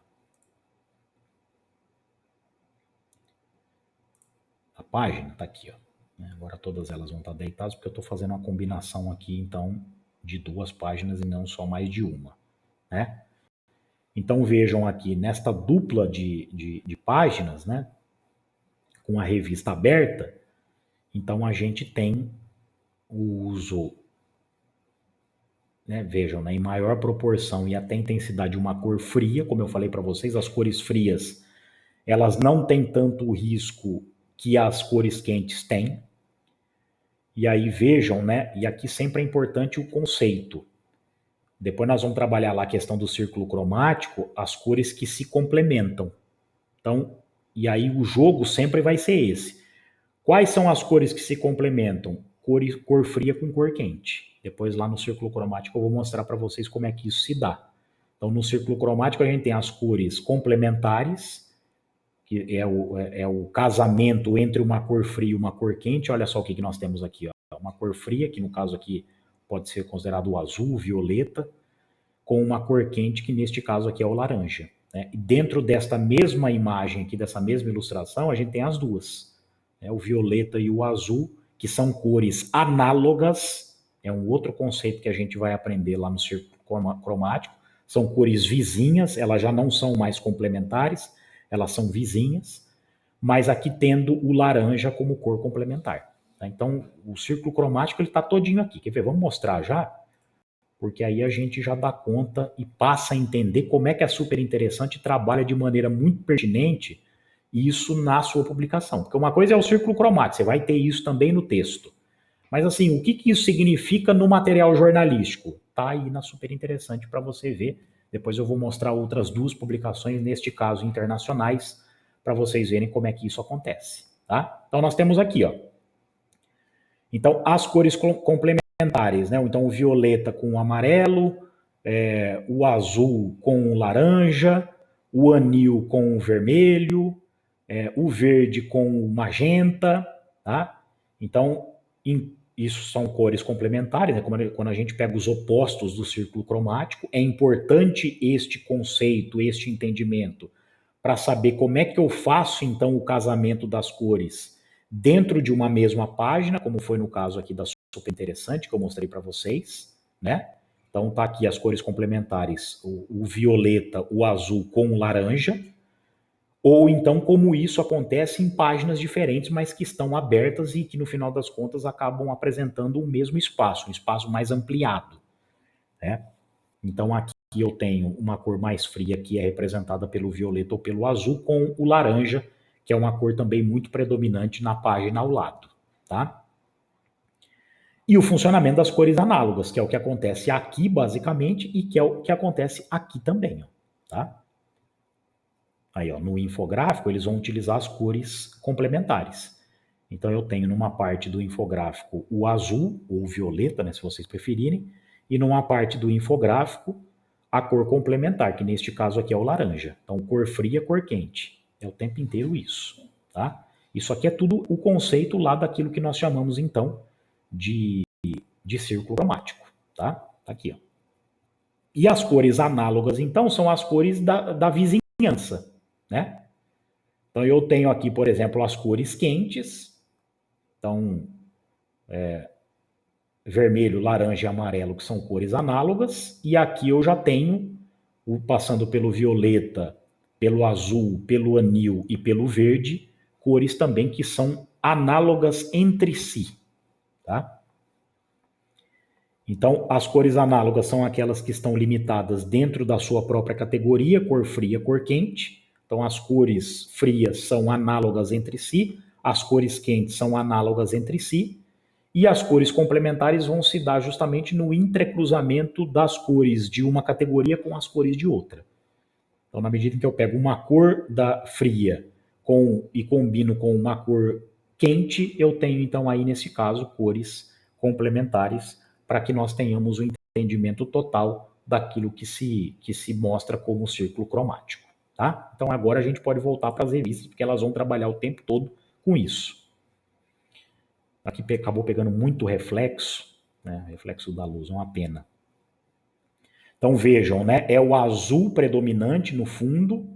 página, tá aqui, ó. Agora todas elas vão estar deitadas porque eu estou fazendo uma combinação aqui, então, de 2 páginas e não só mais de uma, né? Então vejam aqui, nesta dupla de páginas, né, com a revista aberta, então a gente tem o uso, né, vejam, né, em maior proporção e até intensidade uma cor fria, como eu falei para vocês, as cores frias, elas não têm tanto risco que as cores quentes têm. E aí vejam, né, e aqui sempre é importante o conceito. Depois nós vamos trabalhar lá a questão do círculo cromático, as cores que se complementam. Então, e aí o jogo sempre vai ser esse. Quais são as cores que se complementam? Cor fria com cor quente. Depois lá no círculo cromático eu vou mostrar para vocês como é que isso se dá. Então no círculo cromático a gente tem as cores complementares, que é o casamento entre uma cor fria e uma cor quente. Olha só o que nós temos aqui, ó. Uma cor fria, que no caso aqui pode ser considerado o azul, violeta, com uma cor quente, que neste caso aqui é o laranja, né? E dentro desta mesma imagem aqui, dessa mesma ilustração, a gente tem as duas, né? O violeta e o azul, que são cores análogas, é um outro conceito que a gente vai aprender lá no círculo cromático, são cores vizinhas, elas já não são mais complementares, elas são vizinhas, mas aqui tendo o laranja como cor complementar, tá? Então, o círculo cromático ele está todinho aqui. Quer ver? Vamos mostrar já? Porque aí a gente já dá conta e passa a entender como é que a Super Interessante trabalha de maneira muito pertinente isso na sua publicação. Porque uma coisa é o círculo cromático, você vai ter isso também no texto. Mas assim, o que isso significa no material jornalístico? Tá aí na Super Interessante para você ver. Depois eu vou mostrar outras 2 publicações, neste caso internacionais, para vocês verem como é que isso acontece, tá? Então nós temos aqui, ó. Então as cores complementares, né? Então o violeta com o amarelo, o azul com o laranja, o anil com o vermelho, o verde com o magenta, tá? Então, em isso são cores complementares, né? Quando a gente pega os opostos do círculo cromático, é importante este conceito, este entendimento, para saber como é que eu faço, então, o casamento das cores dentro de uma mesma página, como foi no caso aqui da super interessante, que eu mostrei para vocês, né? Então, tá aqui as cores complementares, o violeta, o azul com o laranja, ou então como isso acontece em páginas diferentes, mas que estão abertas e que no final das contas acabam apresentando o mesmo espaço, um espaço mais ampliado, né? Então aqui eu tenho uma cor mais fria que é representada pelo violeta ou pelo azul com o laranja, que é uma cor também muito predominante na página ao lado, tá? E o funcionamento das cores análogas, que é o que acontece aqui basicamente e que é o que acontece aqui também, ó, tá? Aí, ó, no infográfico, eles vão utilizar as cores complementares. Então, eu tenho numa parte do infográfico o azul, ou o violeta, né, se vocês preferirem, e numa parte do infográfico a cor complementar, que neste caso aqui é o laranja. Então, cor fria, cor quente. É o tempo inteiro isso, tá? Isso aqui é tudo o conceito lá daquilo que nós chamamos, então, de círculo cromático, tá? Tá aqui, ó. E as cores análogas, então, são as cores da vizinhança, né? Então, eu tenho aqui, por exemplo, as cores quentes. Então, vermelho, laranja e amarelo, que são cores análogas. E aqui eu já tenho, passando pelo violeta, pelo azul, pelo anil e pelo verde, cores também que são análogas entre si, tá? Então, as cores análogas são aquelas que estão limitadas dentro da sua própria categoria, cor fria, cor quente. Então, as cores frias são análogas entre si, as cores quentes são análogas entre si, e as cores complementares vão se dar justamente no entrecruzamento das cores de uma categoria com as cores de outra. Então, na medida em que eu pego uma cor da fria e combino com uma cor quente, eu tenho, então, aí, nesse caso, cores complementares para que nós tenhamos o entendimento total daquilo que se mostra como círculo cromático, tá? Então, agora a gente pode voltar para as revistas, porque elas vão trabalhar o tempo todo com isso. Aqui acabou pegando muito reflexo, né? Reflexo da luz, é uma pena. Então, vejam, né? É o azul predominante no fundo,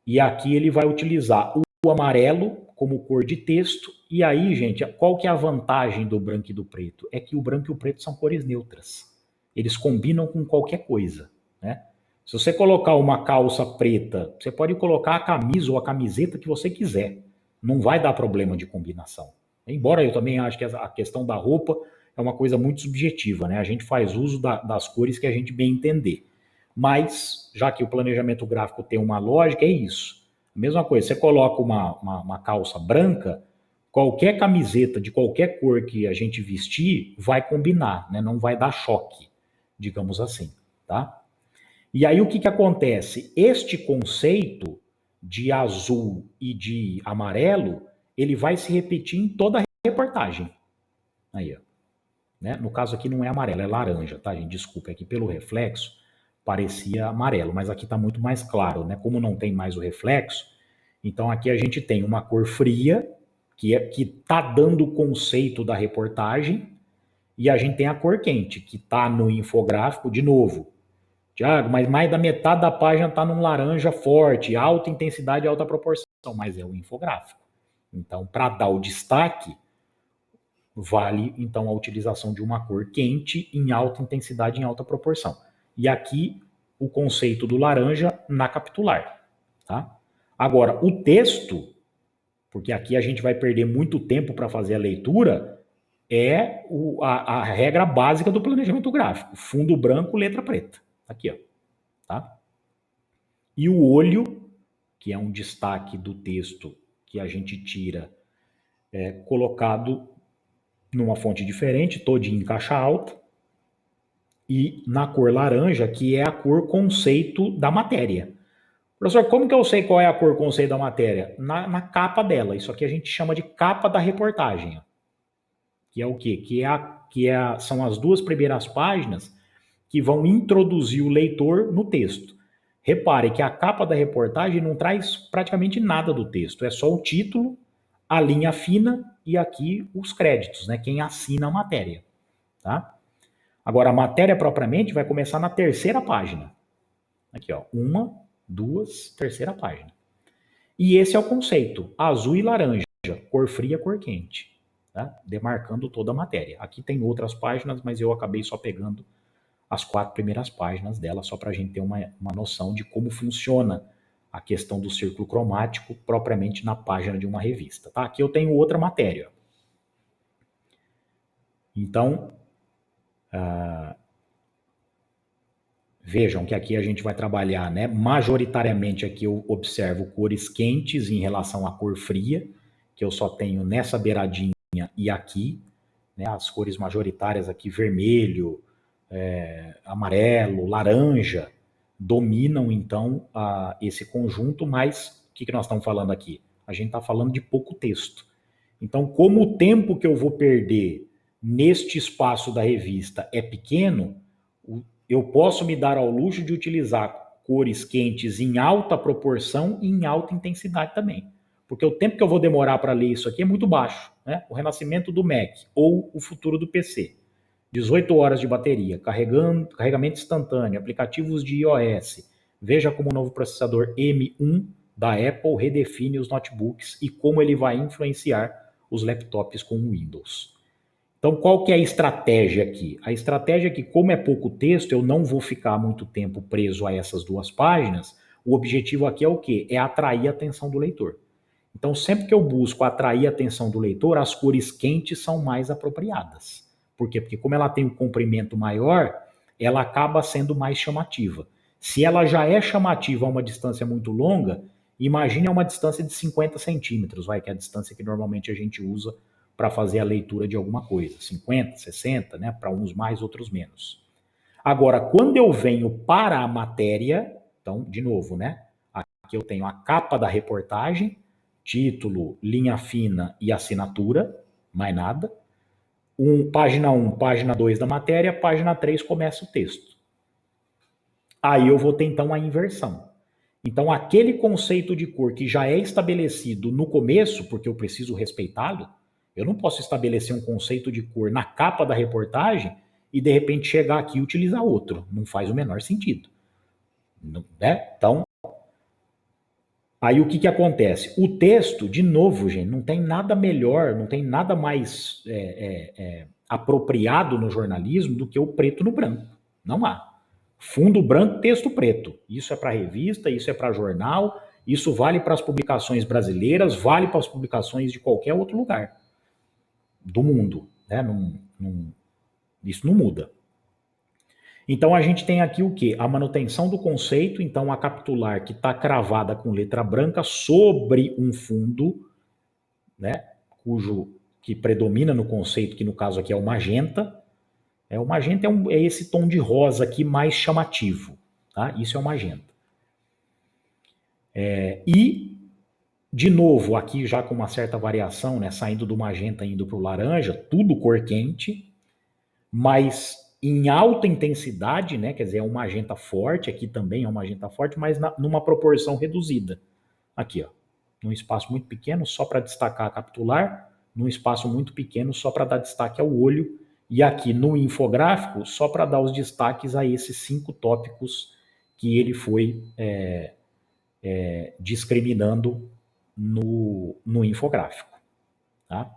e aqui ele vai utilizar o amarelo como cor de texto. E aí, gente, qual que é a vantagem do branco e do preto? É que o branco e o preto são cores neutras. Eles combinam com qualquer coisa, né? Se você colocar uma calça preta, você pode colocar a camisa ou a camiseta que você quiser. Não vai dar problema de combinação. Embora eu também acho que a questão da roupa é uma coisa muito subjetiva, né? A gente faz uso das cores que a gente bem entender. Mas, já que o planejamento gráfico tem uma lógica, é isso. Mesma coisa, você coloca uma calça branca, qualquer camiseta de qualquer cor que a gente vestir vai combinar, né? Não vai dar choque, digamos assim, tá? E aí o que acontece? Este conceito de azul e de amarelo, ele vai se repetir em toda a reportagem. Aí, ó. Né? No caso aqui não é amarelo, é laranja, tá, gente? Desculpa, aqui pelo reflexo parecia amarelo, mas aqui está muito mais claro, né? Como não tem mais o reflexo, então aqui a gente tem uma cor fria, que está dando o conceito da reportagem, e a gente tem a cor quente, que está no infográfico, de novo. Tiago, mas mais da metade da página está num laranja forte, alta intensidade e alta proporção, mas é o infográfico. Então, para dar o destaque, vale então a utilização de uma cor quente em alta intensidade e em alta proporção. E aqui o conceito do laranja na capitular, tá? Agora, o texto, porque aqui a gente vai perder muito tempo para fazer a leitura, é a regra básica do planejamento gráfico. Fundo branco, letra preta. Aqui, ó. Tá? E o olho, que é um destaque do texto que a gente tira, colocado numa fonte diferente, todinho em caixa alta, e na cor laranja, que é a cor conceito da matéria. Professor, como que eu sei qual é a cor conceito da matéria? Na capa dela. Isso aqui a gente chama de capa da reportagem. Que é o quê? São as duas primeiras páginas que vão introduzir o leitor no texto. Repare que a capa da reportagem não traz praticamente nada do texto, é só o título, a linha fina e aqui os créditos, né? Quem assina a matéria, tá? Agora, a matéria propriamente vai começar na terceira página. Aqui, ó, 1, 2, terceira página. E esse é o conceito, azul e laranja, cor fria, cor quente, tá? Demarcando toda a matéria. Aqui tem outras páginas, mas eu acabei só pegando as 4 primeiras páginas dela, só para a gente ter uma noção de como funciona a questão do círculo cromático propriamente na página de uma revista. Tá? Aqui eu tenho outra matéria. Então, vejam que aqui a gente vai trabalhar, né? Majoritariamente aqui eu observo cores quentes em relação à cor fria, que eu só tenho nessa beiradinha e aqui, né? As cores majoritárias aqui, vermelho, amarelo, laranja, dominam então esse conjunto, mas o que nós estamos falando aqui? A gente está falando de pouco texto. Então, como o tempo que eu vou perder neste espaço da revista é pequeno, eu posso me dar ao luxo de utilizar cores quentes em alta proporção e em alta intensidade também. Porque o tempo que eu vou demorar para ler isso aqui é muito baixo. Né? O renascimento do Mac ou o futuro do PC. 18 horas de bateria, carregamento instantâneo, aplicativos de iOS. Veja como o novo processador M1 da Apple redefine os notebooks e como ele vai influenciar os laptops com o Windows. Então, qual que é a estratégia aqui? A estratégia é que, como é pouco texto, eu não vou ficar muito tempo preso a essas 2 páginas. O objetivo aqui é o quê? É atrair a atenção do leitor. Então, sempre que eu busco atrair a atenção do leitor, as cores quentes são mais apropriadas. Por quê? Porque como ela tem um comprimento maior, ela acaba sendo mais chamativa. Se ela já é chamativa a uma distância muito longa, imagine a uma distância de 50 centímetros, que é a distância que normalmente a gente usa para fazer a leitura de alguma coisa. 50, 60, né? Para uns mais, outros menos. Agora, quando eu venho para a matéria, então, de novo, né? Aqui eu tenho a capa da reportagem, título, linha fina e assinatura, mais nada. Página 1, página 2 da matéria, página 3 começa o texto. Aí eu vou ter então a inversão. Então aquele conceito de cor que já é estabelecido no começo, porque eu preciso respeitá-lo, eu não posso estabelecer um conceito de cor na capa da reportagem e de repente chegar aqui e utilizar outro. Não faz o menor sentido. Né? Então, aí o que acontece? O texto, de novo, gente, não tem nada melhor, não tem nada mais apropriado no jornalismo do que o preto no branco. Não há. Fundo branco, texto preto. Isso é para revista, isso é para jornal, isso vale para as publicações brasileiras, vale para as publicações de qualquer outro lugar do mundo. Né? Isso não muda. Então a gente tem aqui o quê? A manutenção do conceito, então a capitular que está cravada com letra branca sobre um fundo, né? Que predomina no conceito, que no caso aqui é o magenta. O magenta é esse tom de rosa aqui mais chamativo, tá? Isso é o magenta. E, de novo, aqui já com uma certa variação, né? Saindo do magenta indo para o laranja, tudo cor quente, mas em alta intensidade, né? Quer dizer, é um magenta forte, aqui também é um magenta forte, mas numa proporção reduzida. Aqui, ó, num espaço muito pequeno, só para destacar a capitular, num espaço muito pequeno, só para dar destaque ao olho, e aqui no infográfico, só para dar os destaques a esses 5 tópicos que ele foi discriminando no infográfico. Tá?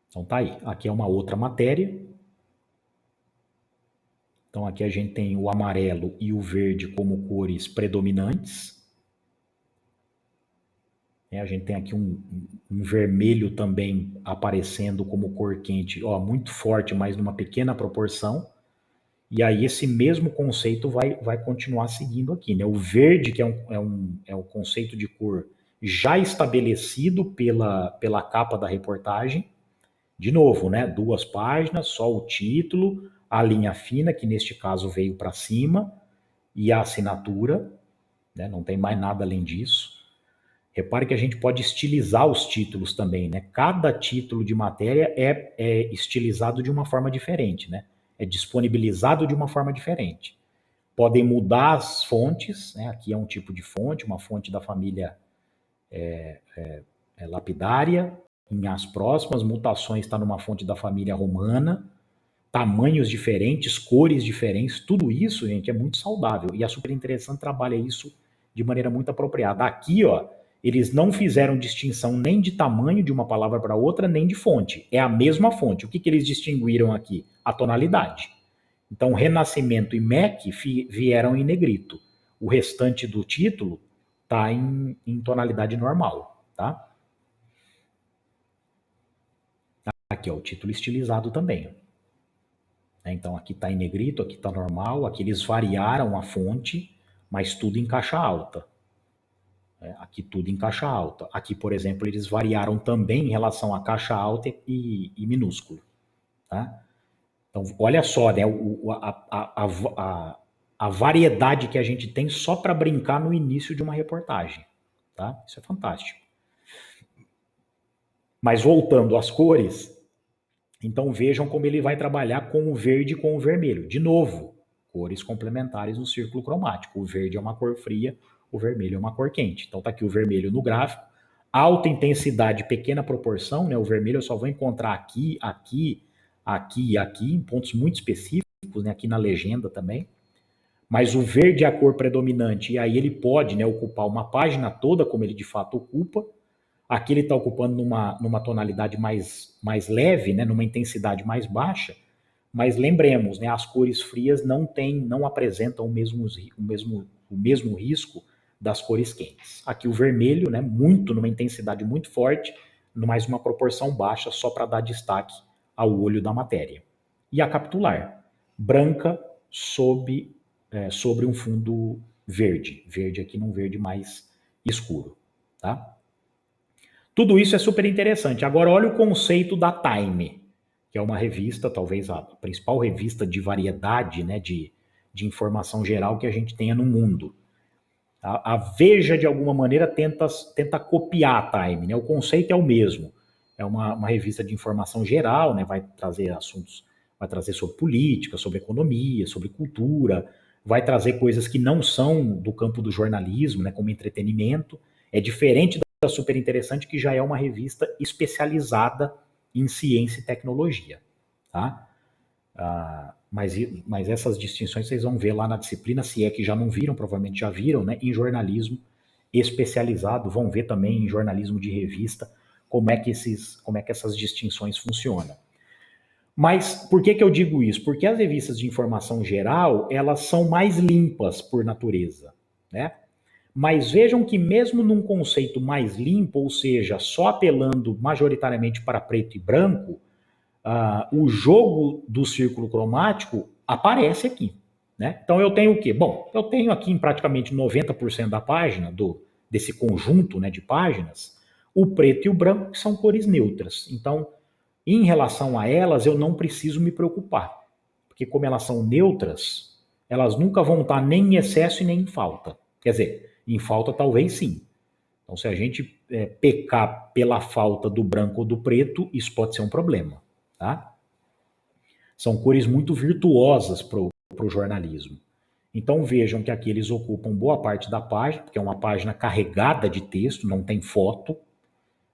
Então tá aí. Aqui é uma outra matéria. Então aqui a gente tem o amarelo e o verde como cores predominantes. A gente tem aqui um vermelho também aparecendo como cor quente, muito forte, mas numa pequena proporção. E aí esse mesmo conceito vai continuar seguindo aqui. Né? O verde, que é um conceito de cor já estabelecido pela capa da reportagem. De novo, né? 2 páginas, só o título, a linha fina, que neste caso veio para cima, e a assinatura, né? Não tem mais nada além disso. Repare que a gente pode estilizar os títulos também, né? Cada título de matéria é estilizado de uma forma diferente, né? É disponibilizado de uma forma diferente. Podem mudar as fontes, né? Aqui é um tipo de fonte, uma fonte da família lapidária, em as próximas, mutações está numa fonte da família romana, tamanhos diferentes, cores diferentes, tudo isso, gente, é muito saudável. E a Super Interessante trabalha isso de maneira muito apropriada. Aqui, ó, eles não fizeram distinção nem de tamanho de uma palavra para outra, nem de fonte. É a mesma fonte. O que, que eles distinguiram aqui? A tonalidade. Então, Renascimento e MEC vieram em negrito. O restante do título está em tonalidade normal, tá? Aqui, ó, o título estilizado também. Então, aqui está em negrito, aqui está normal, aqui eles variaram a fonte, mas tudo em caixa alta. Aqui tudo em caixa alta. Aqui, por exemplo, eles variaram também em relação a caixa alta e minúsculo. Tá? Então, olha só, né, a variedade que a gente tem só para brincar no início de uma reportagem. Tá? Isso é fantástico. Mas voltando às cores, então vejam como ele vai trabalhar com o verde e com o vermelho. De novo, cores complementares no círculo cromático. O verde é uma cor fria, o vermelho é uma cor quente. Então tá aqui o vermelho no gráfico. Alta intensidade, pequena proporção, né? O vermelho eu só vou encontrar aqui, aqui, aqui e aqui, em pontos muito específicos, né? Aqui na legenda também. Mas o verde é a cor predominante, e aí ele pode, né, ocupar uma página toda, como ele de fato ocupa. Aqui ele está ocupando numa tonalidade mais leve, né, numa intensidade mais baixa, mas lembremos, né, as cores frias não apresentam o mesmo risco das cores quentes. Aqui o vermelho, né, numa intensidade muito forte, mas uma proporção baixa, só para dar destaque ao olho da matéria. E a capitular, branca sobre um fundo verde aqui num verde mais escuro, tá? Tudo isso é super interessante. Agora, olha o conceito da Time, que é uma revista, talvez a principal revista de variedade, né, de informação geral que a gente tenha no mundo. A Veja, de alguma maneira, tenta copiar a Time, né? O conceito é o mesmo. É uma revista de informação geral, né? Vai trazer assuntos, vai trazer sobre política, sobre economia, sobre cultura, vai trazer coisas que não são do campo do jornalismo, né? Como entretenimento. É diferente da Super Interessante, que já é uma revista especializada em ciência e tecnologia, tá? Mas essas distinções vocês vão ver lá na disciplina, se é que já não viram, provavelmente já viram, né? Em jornalismo especializado, vão ver também em jornalismo de revista como é que essas distinções funcionam. Mas por que eu digo isso? Porque as revistas de informação geral, elas são mais limpas por natureza, né? Mas vejam que mesmo num conceito mais limpo, ou seja, só apelando majoritariamente para preto e branco, o jogo do círculo cromático aparece aqui. Né? Então eu tenho o quê? Bom, eu tenho aqui em praticamente 90% da página, desse conjunto, né, de páginas, o preto e o branco, que são cores neutras. Então, em relação a elas, eu não preciso me preocupar. Porque como elas são neutras, elas nunca vão estar nem em excesso e nem em falta. Quer dizer, em falta talvez sim. Então, se a gente pecar pela falta do branco ou do preto, isso pode ser um problema. Tá? São cores muito virtuosas para o jornalismo. Então vejam que aqui eles ocupam boa parte da página, porque é uma página carregada de texto, não tem foto.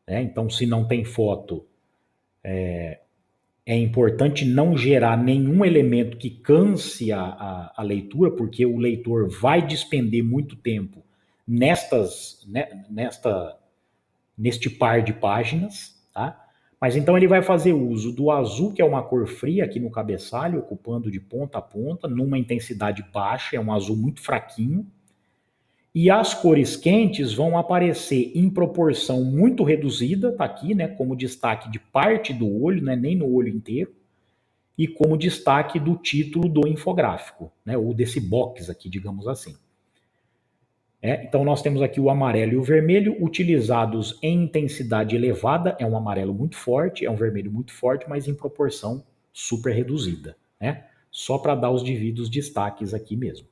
Né? Então, se não tem foto, é importante não gerar nenhum elemento que canse a leitura, porque o leitor vai despender muito tempo neste par de páginas, tá? Mas então ele vai fazer uso do azul, que é uma cor fria aqui no cabeçalho, ocupando de ponta a ponta, numa intensidade baixa, é um azul muito fraquinho. E as cores quentes vão aparecer em proporção muito reduzida, tá aqui, né, como destaque de parte do olho, né, nem no olho inteiro, e como destaque do título do infográfico, né, ou desse box aqui, digamos assim. Então, nós temos aqui o amarelo e o vermelho utilizados em intensidade elevada. É um amarelo muito forte, é um vermelho muito forte, mas em proporção super reduzida. Né? Só para dar os devidos destaques aqui mesmo.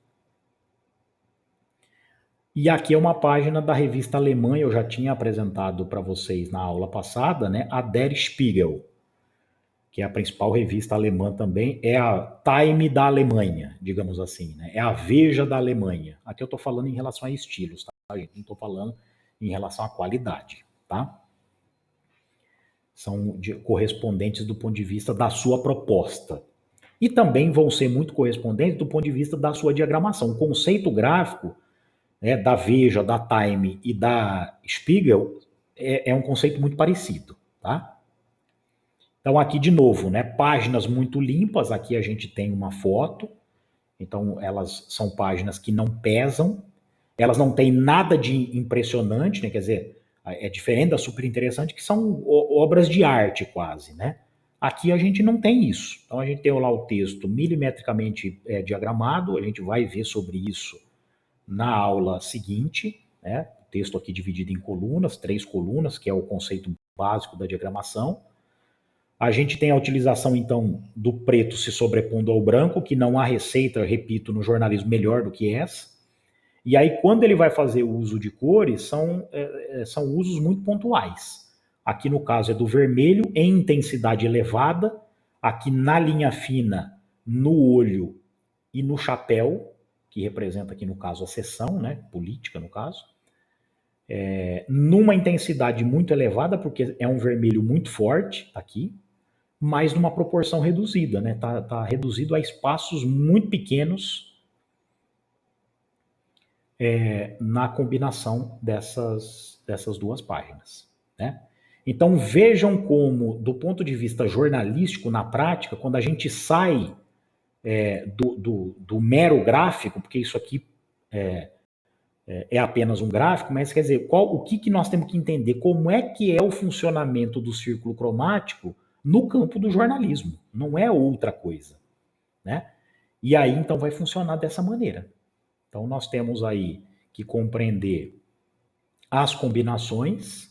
E aqui é uma página da revista alemã, eu já tinha apresentado para vocês na aula passada, né? A Der Spiegel, que é a principal revista alemã também, é a Time da Alemanha, digamos assim, né? É a Veja da Alemanha. Aqui eu estou falando em relação a estilos, tá, gente? Não estou falando em relação à qualidade, tá? São correspondentes do ponto de vista da sua proposta. E também vão ser muito correspondentes do ponto de vista da sua diagramação. O conceito gráfico, né, da Veja, da Time e da Spiegel é um conceito muito parecido, tá? Então aqui de novo, né, páginas muito limpas, aqui a gente tem uma foto, então elas são páginas que não pesam, elas não têm nada de impressionante, né, quer dizer, é diferente da super interessante, que são obras de arte quase, né? Aqui a gente não tem isso. Então a gente tem lá o texto milimetricamente diagramado, a gente vai ver sobre isso na aula seguinte, né? O texto aqui dividido em colunas, 3 colunas, que é o conceito básico da diagramação. A gente tem a utilização, então, do preto se sobrepondo ao branco, que não há receita, repito, no jornalismo melhor do que essa. E aí, quando ele vai fazer o uso de cores, são usos muito pontuais. Aqui, no caso, é do vermelho em intensidade elevada, aqui na linha fina, no olho e no chapéu, que representa aqui, no caso, a seção, né, política, no caso. Numa intensidade muito elevada, porque é um vermelho muito forte, aqui, mas numa proporção reduzida, né? Tá reduzido a espaços muito pequenos na combinação dessas duas páginas, né? Então vejam como, do ponto de vista jornalístico, na prática, quando a gente sai do mero gráfico, porque isso aqui é apenas um gráfico, mas quer dizer, o que nós temos que entender? Como é que é o funcionamento do círculo cromático no campo do jornalismo? Não é outra coisa, né? E aí, então, vai funcionar dessa maneira. Então, nós temos aí que compreender as combinações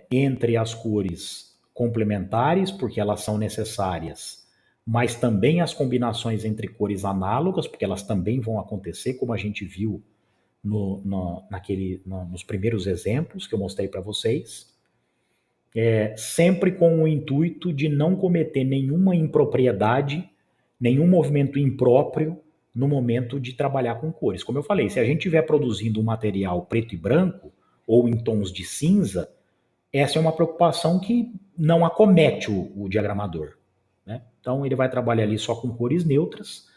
entre as cores complementares, porque elas são necessárias, mas também as combinações entre cores análogas, porque elas também vão acontecer, como a gente viu nos primeiros exemplos que eu mostrei para vocês. Sempre com o intuito de não cometer nenhuma impropriedade, nenhum movimento impróprio no momento de trabalhar com cores. Como eu falei, se a gente estiver produzindo um material preto e branco ou em tons de cinza, essa é uma preocupação que não acomete o diagramador, né? Então ele vai trabalhar ali só com cores neutras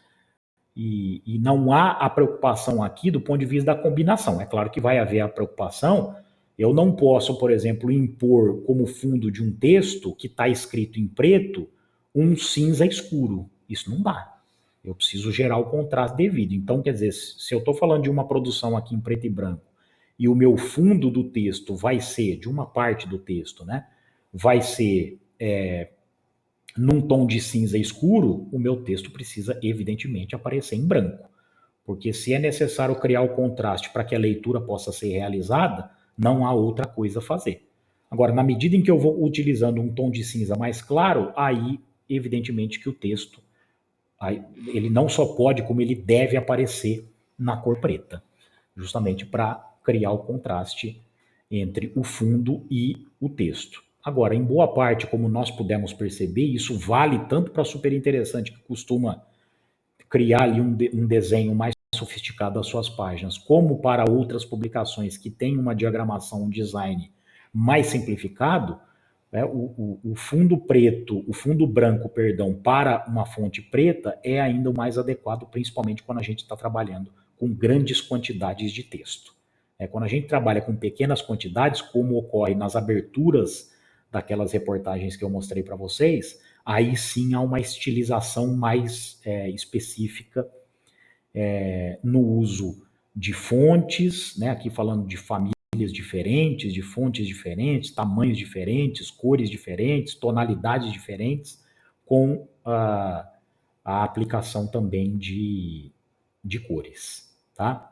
e não há a preocupação aqui do ponto de vista da combinação. É claro que vai haver a preocupação. Eu não posso, por exemplo, impor como fundo de um texto que está escrito em preto um cinza escuro. Isso não dá. Eu preciso gerar o contraste devido. Então, quer dizer, se eu estou falando de uma produção aqui em preto e branco e o meu fundo do texto vai ser, de uma parte do texto, né, vai ser num tom de cinza escuro, o meu texto precisa, evidentemente, aparecer em branco. Porque se é necessário criar o contraste para que a leitura possa ser realizada, não há outra coisa a fazer. Agora, na medida em que eu vou utilizando um tom de cinza mais claro, aí, evidentemente, que o texto, ele não só pode, como ele deve aparecer na cor preta, justamente para criar o contraste entre o fundo e o texto. Agora, em boa parte, como nós pudemos perceber, isso vale tanto para super interessante, que costuma criar ali um desenho mais sofisticado das suas páginas, como para outras publicações que têm uma diagramação, um design mais simplificado, né, o fundo preto, o fundo branco, perdão, para uma fonte preta é ainda o mais adequado, principalmente quando a gente está trabalhando com grandes quantidades de texto. Quando a gente trabalha com pequenas quantidades, como ocorre nas aberturas daquelas reportagens que eu mostrei para vocês, aí sim há uma estilização mais específica no uso de fontes, né? Aqui falando de famílias diferentes, de fontes diferentes, tamanhos diferentes, cores diferentes, tonalidades diferentes, com a aplicação também de cores, tá?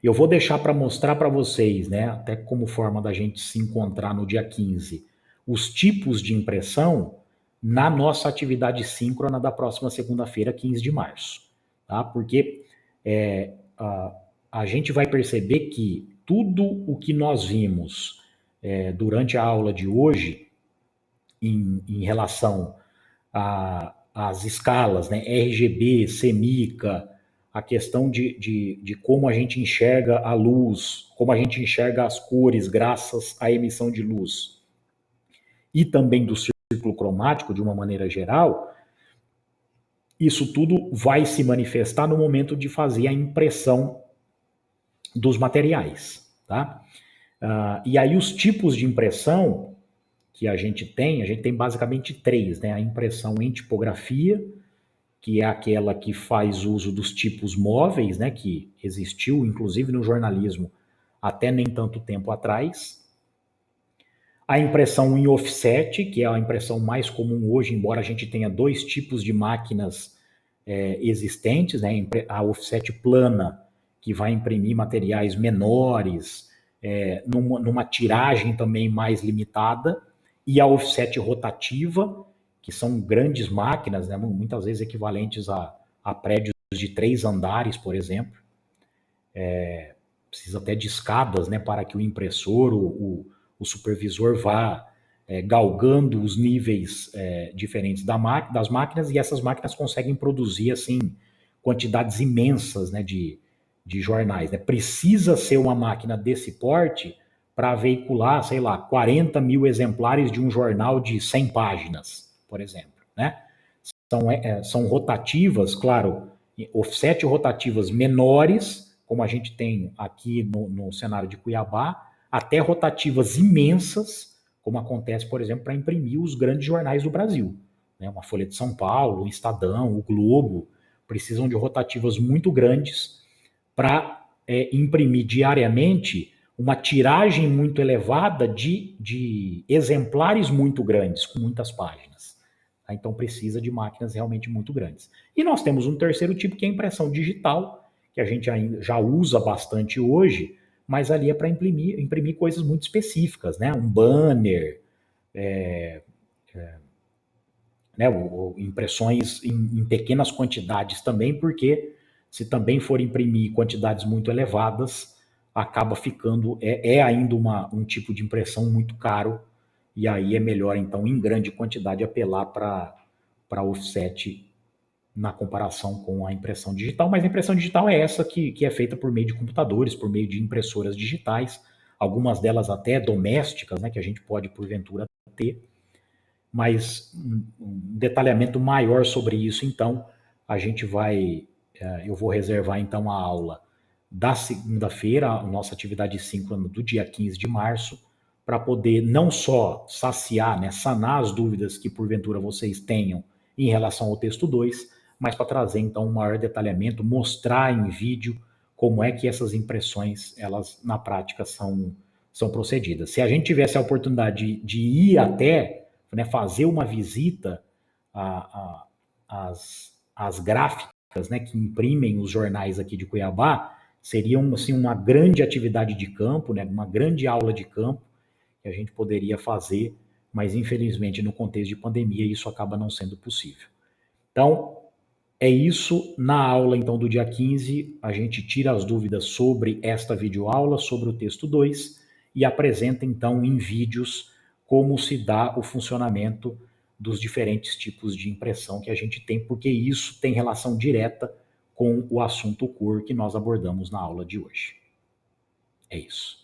Eu vou deixar para mostrar para vocês, né, até como forma da gente se encontrar no dia 15, os tipos de impressão na nossa atividade síncrona da próxima segunda-feira, 15 de março. Tá? Porque a gente vai perceber que tudo o que nós vimos durante a aula de hoje, em relação às escalas, né, RGB, CMYK, a questão de como a gente enxerga a luz, como a gente enxerga as cores graças à emissão de luz, e também do círculo cromático de uma maneira geral, isso tudo vai se manifestar no momento de fazer a impressão dos materiais, tá? E aí os tipos de impressão que a gente tem basicamente três, né? A impressão em tipografia, que é aquela que faz uso dos tipos móveis, né? Que existiu, inclusive, no jornalismo até nem tanto tempo atrás. A impressão em offset, que é a impressão mais comum hoje, embora a gente tenha dois tipos de máquinas existentes, né? A offset plana, que vai imprimir materiais menores, numa tiragem também mais limitada, e a offset rotativa, que são grandes máquinas, né? Muitas vezes equivalentes a prédios de 3 andares, por exemplo. Precisa até de escadas, né, para que o impressor, o supervisor vá galgando os níveis diferentes das máquinas, e essas máquinas conseguem produzir assim quantidades imensas, né, de jornais. Né? Precisa ser uma máquina desse porte para veicular, sei lá, 40 mil exemplares de um jornal de 100 páginas, por exemplo. Né? São rotativas, claro, offset rotativas menores, como a gente tem aqui no cenário de Cuiabá, até rotativas imensas, como acontece, por exemplo, para imprimir os grandes jornais do Brasil. Né? Uma Folha de São Paulo, o Estadão, o Globo, precisam de rotativas muito grandes para imprimir diariamente uma tiragem muito elevada de exemplares muito grandes, com muitas páginas. Então precisa de máquinas realmente muito grandes. E nós temos um terceiro tipo, que é a impressão digital, que a gente ainda já usa bastante hoje, mas ali é para imprimir coisas muito específicas, né? Um banner, né? Impressões em pequenas quantidades também, porque se também for imprimir quantidades muito elevadas, acaba ficando, ainda um tipo de impressão muito caro, e aí é melhor, então, em grande quantidade, apelar para offset na comparação com a impressão digital, mas a impressão digital é essa que é feita por meio de computadores, por meio de impressoras digitais, algumas delas até domésticas, né, que a gente pode, porventura, ter, mas um detalhamento maior sobre isso, então, a gente vai, eu vou reservar, então, a aula da segunda-feira, a nossa atividade síncrona do dia 15 de março, para poder não só saciar, né, sanar as dúvidas que porventura vocês tenham em relação ao texto 2, mas para trazer então um maior detalhamento, mostrar em vídeo como é que essas impressões, elas na prática são procedidas. Se a gente tivesse a oportunidade de ir até, né, fazer uma visita às gráficas, né, que imprimem os jornais aqui de Cuiabá, seria assim, uma grande atividade de campo, né, uma grande aula de campo que a gente poderia fazer, mas infelizmente no contexto de pandemia isso acaba não sendo possível. Então, é isso. Na aula então do dia 15, a gente tira as dúvidas sobre esta videoaula, sobre o texto 2, e apresenta então em vídeos como se dá o funcionamento dos diferentes tipos de impressão que a gente tem, porque isso tem relação direta com o assunto core que nós abordamos na aula de hoje. É isso.